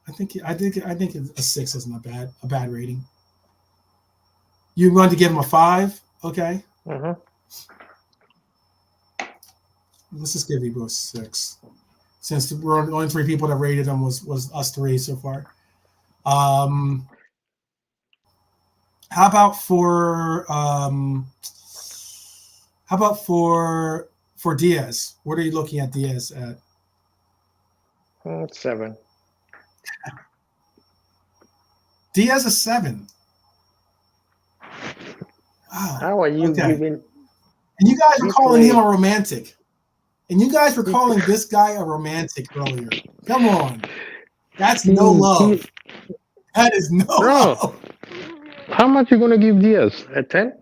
I think a 6 isn't a bad rating. You want to give him a 5? Okay. Let's just give Ibu a 6, since we're the only 3 people that rated him was us 3 so far. How about for Diaz? What are you looking at Diaz at? 7. Diaz a 7. Wow. How are you giving? And you guys were calling him a romantic. And you guys were calling this guy a romantic earlier. Come on. That's no love. That is no love. How much you going to give Diaz? A 10?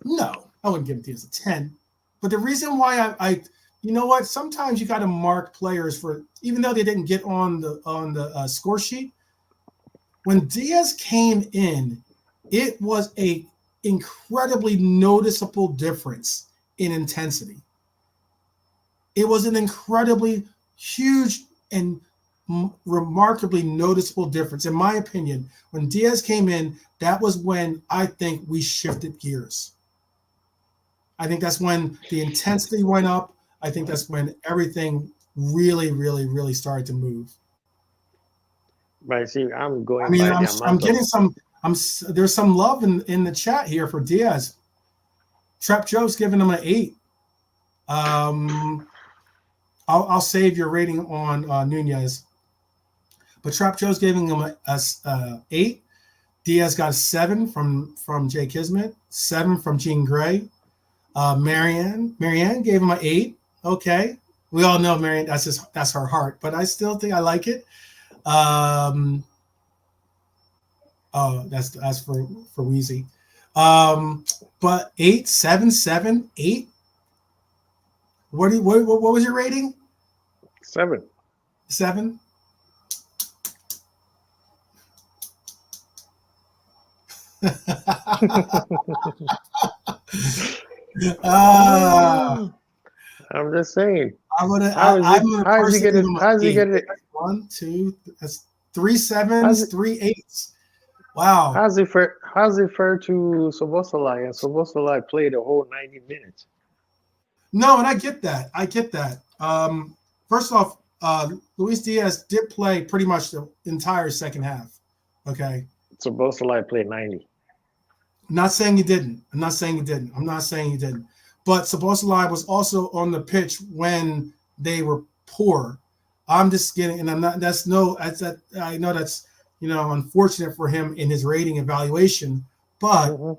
No, I wouldn't give Diaz a 10. But the reason why I you know what? Sometimes you got to mark players for, even though they didn't get on the score sheet. When Diaz came in, it was a incredibly noticeable difference in intensity. It was an incredibly huge and remarkably noticeable difference. In my opinion, when Diaz came in, that was when I think we shifted gears. I think that's when the intensity went up. I think that's when everything really, really, really started to move. But see, I'm going. I mean, I'm getting some. There's some love in the chat here for Diaz. Trap Joe's giving him an 8. I'll save your rating on Nunez, but Trap Joe's giving him a 8. Diaz got a 7 from Jay Kismet, 7 from Jean Gray. Marianne gave him an 8. Okay, we all know Marianne. That's her heart, but I still think I like it. Oh, that's for Wheezy. But 8, 7, 7, 8. What was your rating? 7. 7. uh, I'm just saying. I'm gonna How is he personally give gonna him an how's he 8. gonna One, two, that's 3 how's 7s, it 3 8s. Wow. how's it fair to Sobosalai, and Sobosalai played the whole 90 minutes? No, and I get that. I get that. First off, Luis Diaz did play pretty much the entire second half. Okay. Sobosalai played 90. I'm not saying he didn't. I'm not saying he didn't. I'm not saying he didn't. But Sabozalai was also on the pitch when they were poor. I'm just getting, and I'm not. That's no. That's that. I know that's unfortunate for him in his rating evaluation. But Hmm.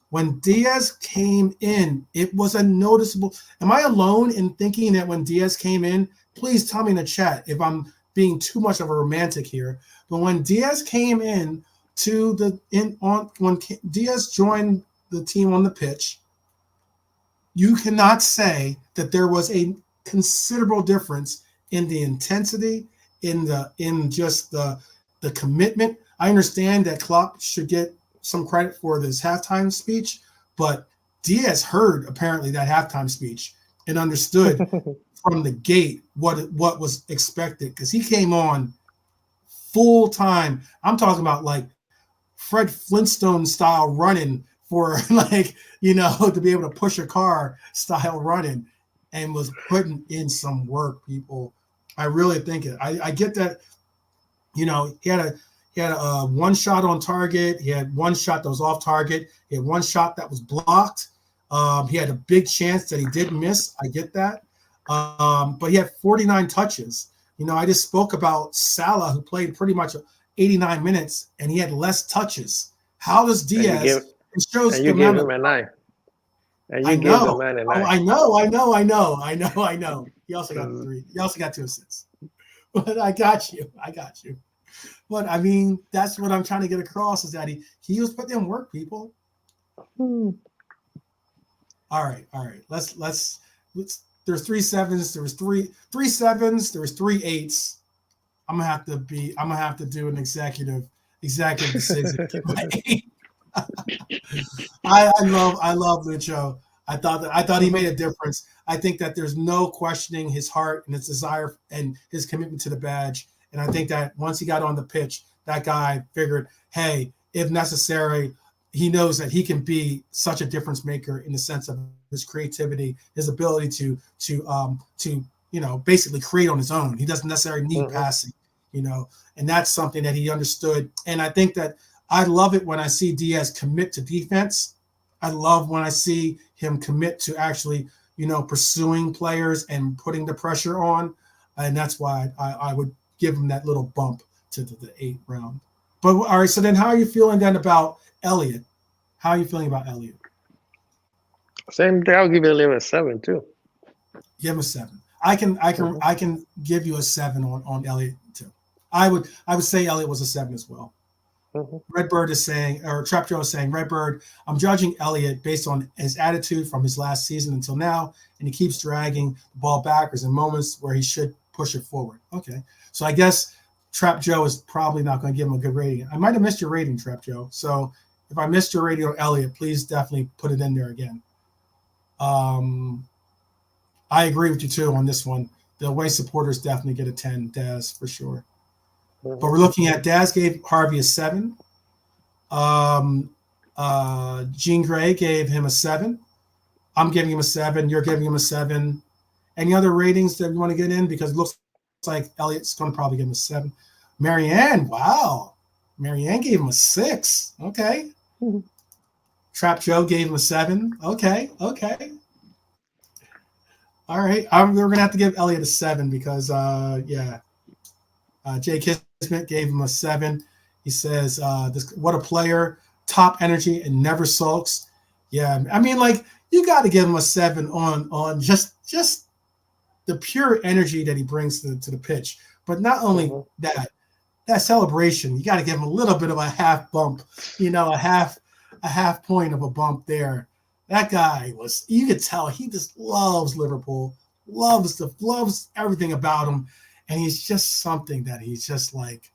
when Diaz came in, it was a noticeable. Am I alone in thinking that when Diaz came in? Please tell me in the chat if I'm being too much of a romantic here. But when Diaz came in to the in on when Diaz joined the team on the pitch, you cannot say that there was a considerable difference in the intensity, in just the commitment. I understand that Klopp should get some credit for this halftime speech, but Diaz heard apparently that halftime speech and understood from the gate what was expected because he came on full time. I'm talking about like Fred Flintstone style running for like to be able to push a car style running and was putting in some work, people. I really think it. I get that. He had a one shot on target. He had one shot that was off target. He had one shot that was blocked. He had a big chance that he did miss. I get that. But he had 49 touches. I just spoke about Salah, who played pretty much 89 minutes, and he had less touches. How does And you give Diaz? It shows and the you gave amount of. him a 9. And I you gave the know. man a Oh, 9. I know. He also got Mhm. 3. He also got 2 assists. But I got you. But I mean, that's what I'm trying to get across is that he was putting in work, people. All right. Let's. There's 3 7s. There was three 7s. There was 3 8s. I'm gonna have to do an executive decision. Give my 8. I love Lucho. I thought he made a difference. I think that there's no questioning his heart and his desire and his commitment to the badge. And I think that once he got on the pitch, that guy figured, hey, if necessary, he knows that he can be such a difference maker in the sense of his creativity, his ability to basically create on his own. He doesn't necessarily need Mhm. passing, and that's something that he understood. And I think that I love it when I see Diaz commit to defense. I love when I see him commit to actually, pursuing players and putting the pressure on. And that's why I would give him that little bump to the 8th round. But all right, so then how are you feeling then about Elliott? How are you feeling about Elliott? Same day, I'll give you a little 7 too. Give him a 7. I can I can Mhm. I can give you a 7 on Elliott too. I would say Elliott was a 7 as well. Mhm. Redbird is saying, or Trap Joe is saying, Redbird, I'm judging Elliott based on his attitude from his last season until now, and he keeps dragging the ball backwards in moments where he should push it forward. Okay. So I guess Trap Joe is probably not going to give him a good rating. I might have missed your rating, Trap Joe. So if I missed your rating on Elliott, please definitely put it in there again. Um, I agree with you too on this one. The away supporters definitely get a 10, Daz, for sure. But Mhm. we're looking at Daz gave Harvey a 7. Um, Jean Grey gave him a 7. I'm giving him a 7. You're giving him a 7. Any other ratings that you want to get in? Because it looks like Elliot's going to probably give him a 7. Marianne, wow. Marianne gave him a 6. Okay. Mhm. Trap Joe gave him a 7. Okay. All right. We're going to have to give Elliot a 7 because, yeah. Jay Kismet gave him a 7. He says, what a player, top energy and never sulks. Yeah, I mean, like you got to give him a 7 on just the pure energy that he brings to the pitch. But not only Mhm. that celebration, you got to give him a little bit of a half bump, a half point of a bump there. That guy you could tell he just loves Liverpool, loves everything about him. And he's just something that he's just like,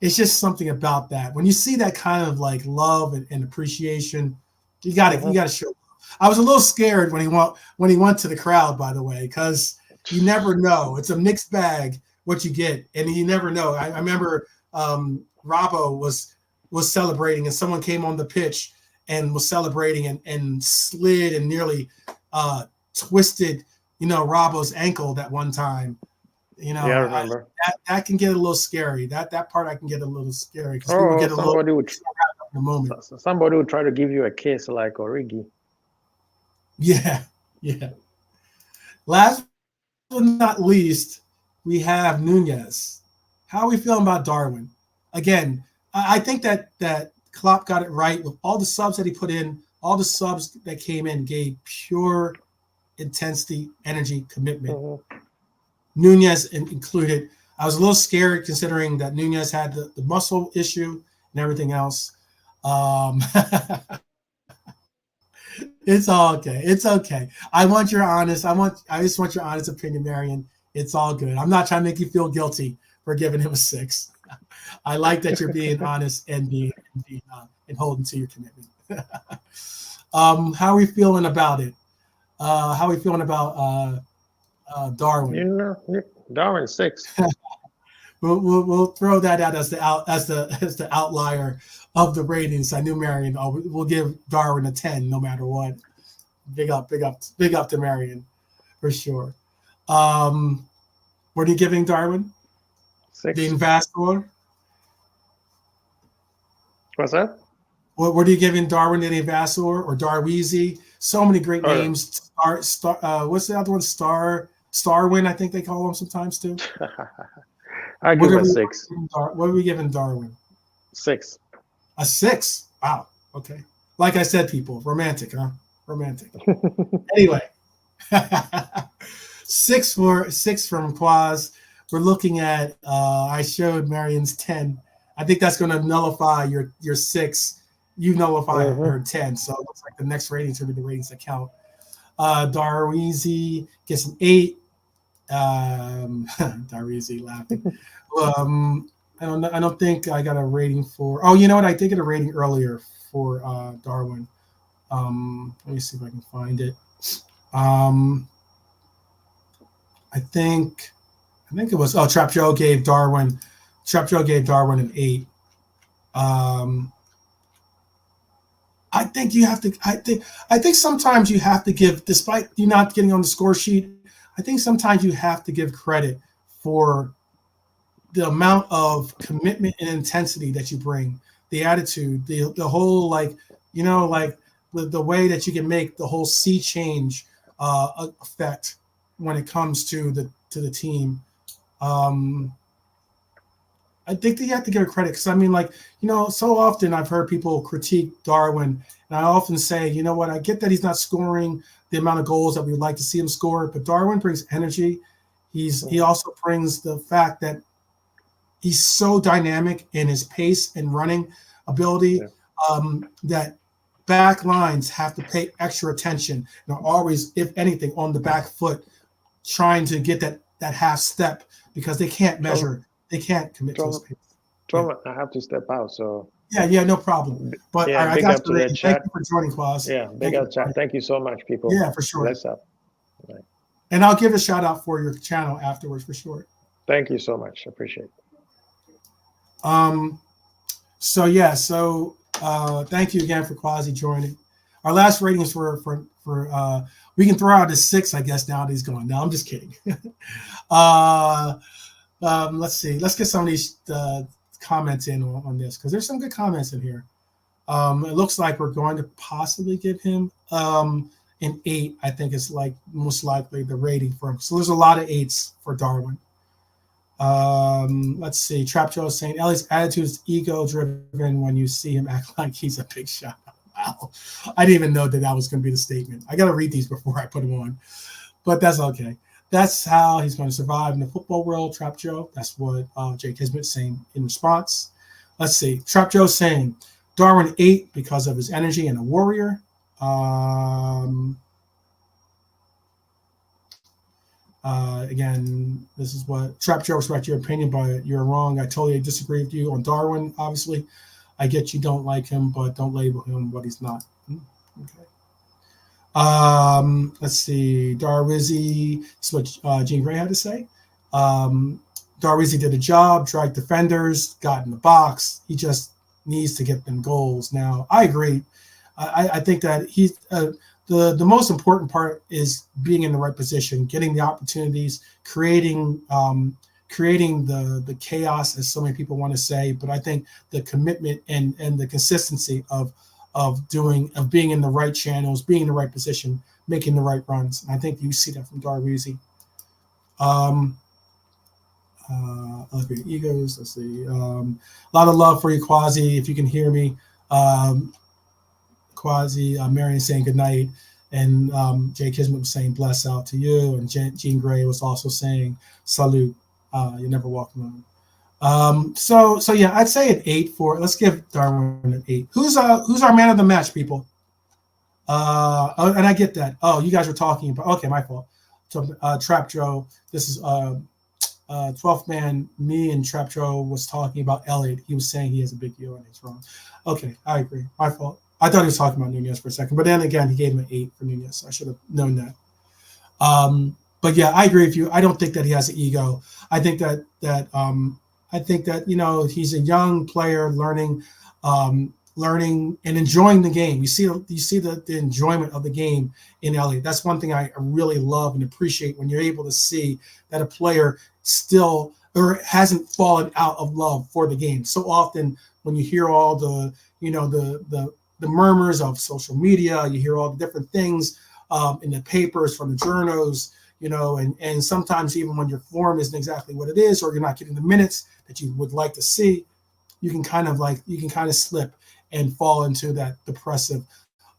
it's just something about that. When you see that kind of like love and appreciation, you gotta show. I was a little scared when he went to the crowd, by the way, because you never know. It's a mixed bag what you get, and you never know. I remember Robbo was celebrating, and someone came on the pitch and was celebrating and slid and nearly twisted, Robbo's ankle that one time. Yeah, I remember. That can get a little scary. That part I can get a little scary because people get a little in the moment. Somebody would try to give you a kiss like Origi. Yeah. Last but not least, we have Nunez. How are we feeling about Darwin? Again, I think that Klopp got it right with all the subs that he put in. All the subs that came in gave pure intensity, energy, commitment. Nunez included. I was a little scared considering that Nunez had the muscle issue and everything else. It's all okay. It's okay. I want your honest. I just want your honest opinion, Marion. It's all good. I'm not trying to make you feel guilty for giving him a 6. I like that you're being honest and and holding to your commitment. How are we feeling about it? How are we feeling about Darwin? Darwin 6. We'll throw that out as the outlier of the ratings. I knew Marion. We'll give Darwin a 10 no matter what. Big up to Marion for sure. What are you giving Darwin? 6. The Invastor. What's that? What are you giving Darwin? The Invastor or Darweezy? So many great names. What's the other one? Starwin, I think they call him sometimes too. I give him a 6. What are we giving Darwin? 6. A 6. Wow. Okay. Like I said, people, romantic, huh? Romantic. Anyway, 6 from Quaz. We're looking at. I showed Marion's 10. I think that's going to nullify your 6. You nullify her 10. So it looks like the next ratings will be the ratings that count. Darweezy gets an 8. Darweezy laughing. I don't think I got a rating for. Oh, you know what? I did get a rating earlier for Darwin. Let me see if I can find it. I think it was. Oh, Trap Joe gave Darwin an 8. I think you have to. I think sometimes you have to give, despite you not getting on the score sheet. I think sometimes you have to give credit for the amount of commitment and intensity that you bring, the attitude, the whole the way that you can make the whole sea change effect when it comes to the team. I think that you have to give it credit because so often I've heard people critique Darwin, and I often say, you know what, I get that he's not scoring the amount of goals that we would like to see him score, but Darwin brings energy. He also brings the fact that he's so dynamic in his pace and running ability that back lines have to pay extra attention and are always, if anything, on the back foot, trying to get that half step because they can't measure. They can't commit to his pace. I have to step out. So yeah, no problem. But I got to the chat. Thank you for joining, Claus. Yeah, big up chat. Thank you so much, people. Yeah, for sure. Bless up. Right. And I'll give a shout out for your channel afterwards for sure. Thank you so much. Appreciate it. So thank you again for Quasi joining. Our last ratings for we can throw out a 6, I guess. Now that he's going. No, I'm just kidding. Let's see. Let's get some of these comments in on this because there's some good comments in here. It looks like we're going to possibly give him an 8. I think it's like most likely the rating for him. So there's a lot of 8s for Darwin. Let's see. Trap Joe is saying Ellie's attitude is ego-driven when you see him act like he's a big shot. Wow. I didn't even know that was going to be the statement. I got to read these before I put them on, but that's okay. That's how he's going to survive in the football world, Trap Joe. That's what Jake Hisbit's saying in response. Let's see. Trap Joe saying Darwin 8 because of his energy and a warrior. Again, this is what Trap Joe, respect your opinion, but you're wrong. I totally disagree with you on Darwin. Obviously, I get you don't like him, but don't label him what he's not. Okay. Let's see. Darwizzi, this is what Gene Gray had to say. Darwizzi did a job, dragged defenders, got in the box. He just needs to get them goals. Now, I agree. I think that he's the most important part is being in the right position, getting the opportunities, creating the chaos, as so many people want to say. But I think the commitment and the consistency of being in the right channels, being in the right position, making the right runs. And I think you see that from Darwizzi. Let's see, egos. Let's see. A lot of love for you, Quasi. If you can hear me, Quasi, Marion saying good night, and Jay Kismet was saying bless out to you, and Jean Gray was also saying salute. You never walk alone. So yeah, I'd say an 8 for. Let's give Darwin an 8. Who's our man of the match, people? And I get that. Oh, you guys were talking about. Okay, my fault. So Trap Joe, this is 12th man. Me and Trap Joe was talking about Elliott. He was saying he has a big ego and he's wrong. Okay, I agree. My fault. I thought he was talking about Nunez for a second, but then again, he gave him an 8 for Nunez. I should have known that. But yeah, I agree with you. I don't think that he has an ego. I think that he's a young player learning and enjoying the game. You see the enjoyment of the game in Elliott. That's one thing I really love and appreciate, when you're able to see that a player still or hasn't fallen out of love for the game. So often when you hear all the murmurs of social media, you hear all the different things in the papers from the journals, and sometimes even when your form isn't exactly what it is, or you're not getting the minutes that you would like to see, you can kind of slip and fall into that depressive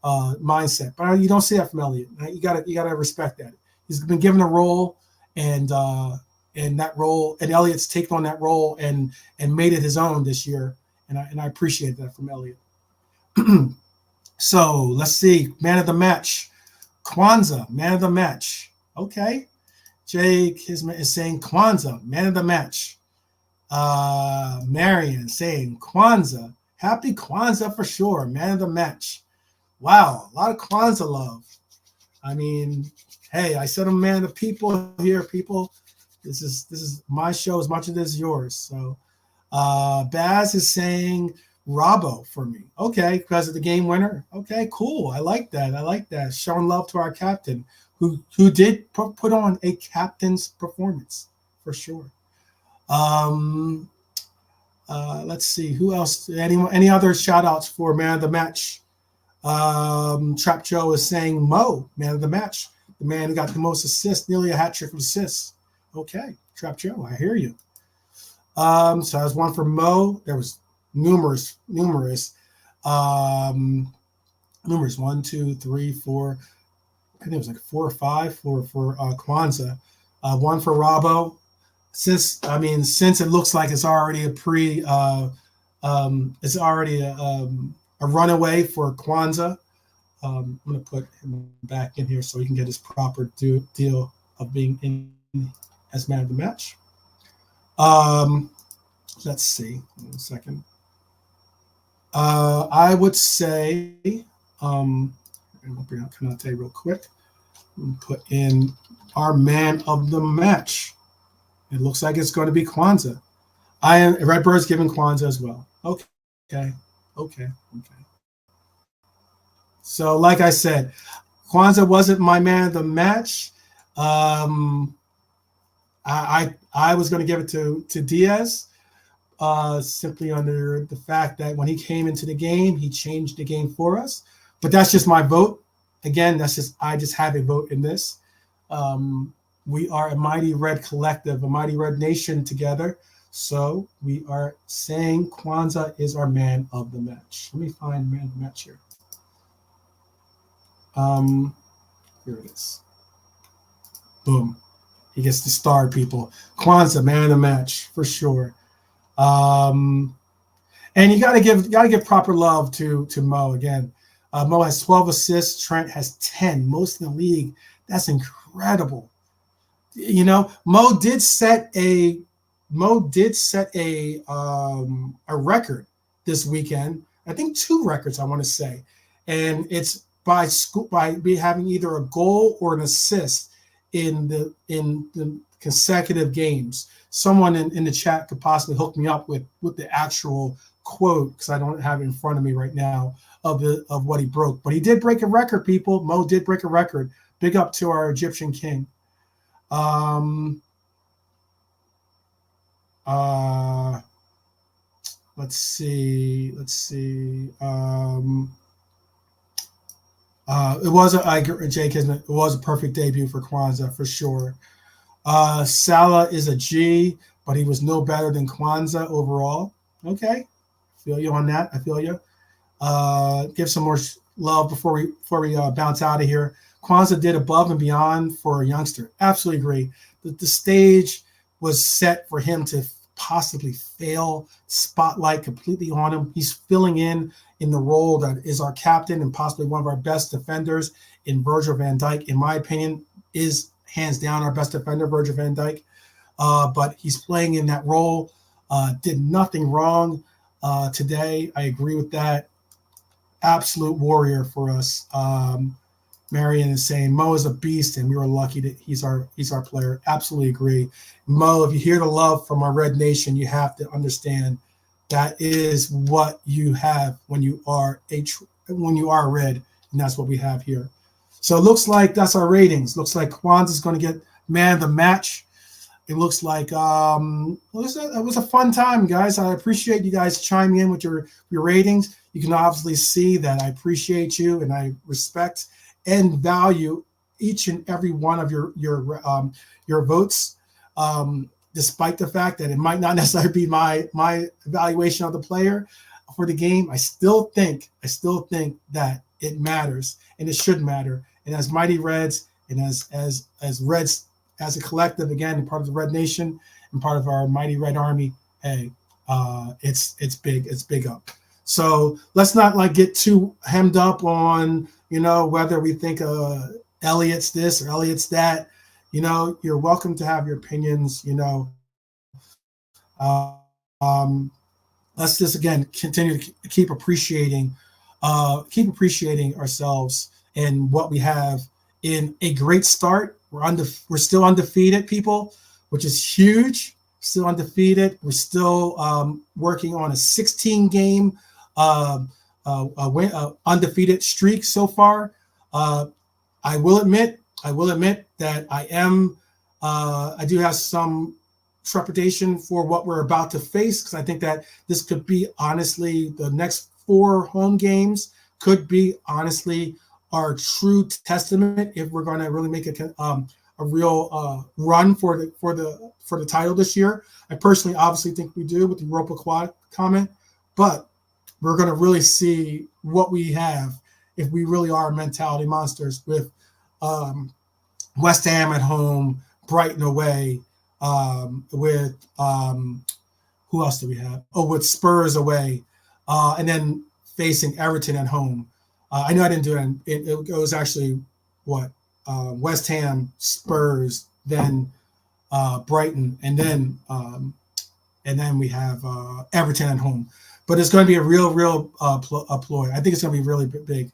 mindset. But you don't see that from Elliott. Right? You gotta respect that. He's been given a role, and that role, and Elliott's taken on that role and made it his own this year. And I appreciate that from Elliott. So let's see, man of the match, Kwanzaa, man of the match. Okay, Jay Kismet is saying Kwanzaa, man of the match. Marion saying Kwanzaa, happy Kwanzaa for sure, man of the match. Wow, a lot of Kwanzaa love. I mean, hey, I said I'm man of the people here, people. This is my show as much as it is yours. So Baz is saying Robbo for me. Okay, because of the game winner. Okay, cool. I like that. Showing love to our captain, who did put on a captain's performance for sure. Let's see who else. Any other shout outs for man of the match? Trap Joe is saying Mo, man of the match, the man who got the most assists, nearly a hat trick of assists. Okay, Trap Joe, I hear you. So that was one for Mo. There was numerous. 1, 2, 3, 4. I think it was like 4 or 5 for Kwanzaa. One for Robbo. Since it looks like it's already a runaway for Kwanzaa. I'm going to put him back in here so he can get his proper deal of being in as man of the match. Let's see. 1 second. I would say, I'm going to bring up Kanate real quick. Put in our man of the match. It looks like it's going to be Kwanzaa. Redbird's giving Kwanzaa as well. Okay. So, like I said, Kwanzaa wasn't my man of the match. I was going to give it to Diaz, simply under the fact that when he came into the game, he changed the game for us. But that's just my vote. Again, I just have a vote in this. We are a mighty red collective, a mighty red nation together. So we are saying Kwanzaa is our man of the match. Let me find man of the match here. Here it is. Boom. He gets the star, people. Kwanzaa, man of the match for sure. And you gotta give proper love to Mo again. Mo has 12 assists. Trent has 10, most in the league. That's incredible. Mo did set a record this weekend. I think 2 records, I want to say, and it's by having either a goal or an assist in the consecutive games. Someone in the chat could possibly hook me up with the actual quote, because I don't have it in front of me right now, of what he broke. But he did break a record, people. Mo did break a record. Big up to our Egyptian king. Let's see. Jake, it was a perfect debut for Kwanzaa for sure. Salah is a G, but he was no better than Kwanzaa overall. Okay, feel you on that. I feel you. Give some more love before we bounce out of here. Kwanzaa did above and beyond for a youngster. Absolutely agree. The stage was set for him to possibly fail. Spotlight completely on him. He's filling in the role that is our captain and possibly one of our best defenders in Virgil van Dijk. In my opinion, is hands down our best defender, Virgil van Dijk. But he's playing in that role. Did nothing wrong today. I agree with that. Absolute warrior for us. Marion is saying Mo is a beast, and we were lucky that he's our player. Absolutely agree. Mo, if you hear the love from our Red Nation, you have to understand that is what you have when you are red, and that's what we have here. So it looks like that's our ratings. Looks like Kwanzaa's going to get man of the match. It looks like it was a fun time, guys. I appreciate you guys chiming in with your ratings. You can obviously see that I appreciate you and I respect and value each and every one of your votes, despite the fact that it might not necessarily be my evaluation of the player for the game. I still think that it matters and it should matter. And as Mighty Reds and as Reds as a collective, again, part of the Red Nation and part of our Mighty Red Army, hey, it's big. It's big up. So let's not get too hemmed up on whether we think Elliot's this or Elliot's that. You're welcome to have your opinions. Let's just again continue to keep appreciating ourselves and what we have in a great start. We're still undefeated, people, which is huge. Still undefeated. We're still working on a 16-game undefeated streak so far. I will admit that I do have some trepidation for what we're about to face, because I think that this could be honestly the next 4 home games could be honestly our true testament if we're going to really make a real run for the title this year. I personally obviously think we do with the Europa Quad comment, but we're going to really see what we have if we really are mentality monsters with West Ham at home, Brighton away, with who else do we have? Oh, with Spurs away, and then facing Everton at home. I know I didn't do it. It was actually West Ham, Spurs, then Brighton, and then we have Everton at home. But it's going to be a real ploy. I think it's going to be really big.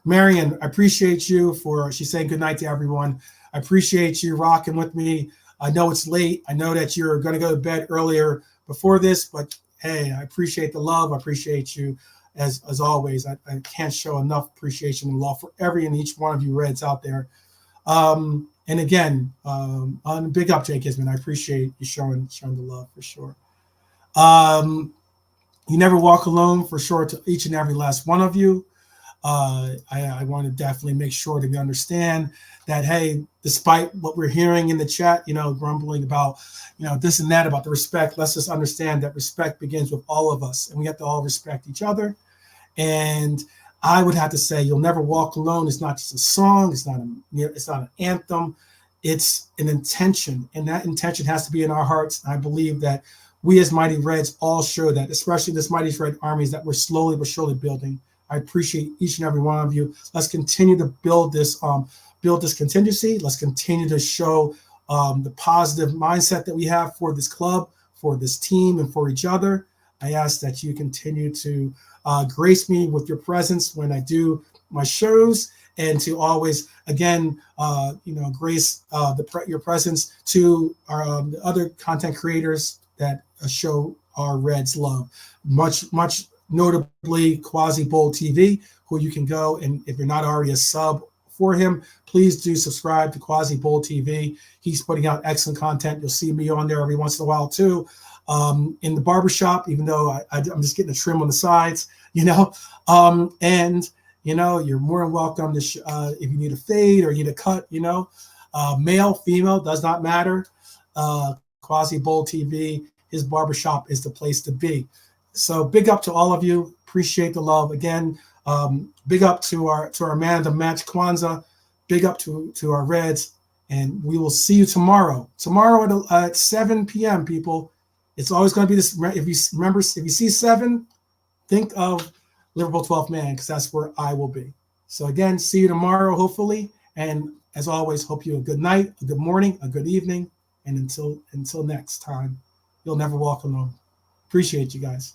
Marion, I appreciate you she's saying good night to everyone. I appreciate you rocking with me. I know it's late. I know that you're going to go to bed earlier before this, but hey, I appreciate the love. I appreciate you as always. I can't show enough appreciation and love for every and each one of you Reds out there. And again, on big up, Jake Isman. I appreciate you showing the love for sure. You never walk alone for sure to each and every last one of you. I want to definitely make sure that we understand that, hey, despite what we're hearing in the chat, grumbling about, this and that about the respect, let's just understand that respect begins with all of us, and we have to all respect each other. And I would have to say, You'll Never Walk Alone is not just a song. It's not an anthem. It's an intention, and that intention has to be in our hearts. And I believe that we as Mighty Reds all show that, especially this Mighty Red armies that we're slowly but surely building. I appreciate each and every one of you. Let's continue to build this contingency. Let's continue to show the positive mindset that we have for this club, for this team, and for each other. I ask that you continue to grace me with your presence when I do my shows, and to always, again, grace your presence to our the other content creators that show our Reds love. Much notably, Quasi Bowl TV, who you can go, and if you're not already a sub for him, please do subscribe to Quasi Bowl TV. He's putting out excellent content. You'll see me on there every once in a while too. In the barbershop, even though I'm just getting a trim on the sides, and you're more than welcome to if you need a fade or you need a cut, male, female, does not matter. Quasi Bowl TV, his barbershop is the place to be. So big up to all of you. Appreciate the love. Again, big up to our man of the match, Kwanzaa. Big up to our Reds. And we will see you tomorrow. Tomorrow at 7 p.m., people. It's always going to be this. If you see 7, think of Liverpool 12th Man, because that's where I will be. So again, see you tomorrow, hopefully. And as always, hope you a good night, a good morning, a good evening. And until next time, you'll never walk alone. Appreciate you guys.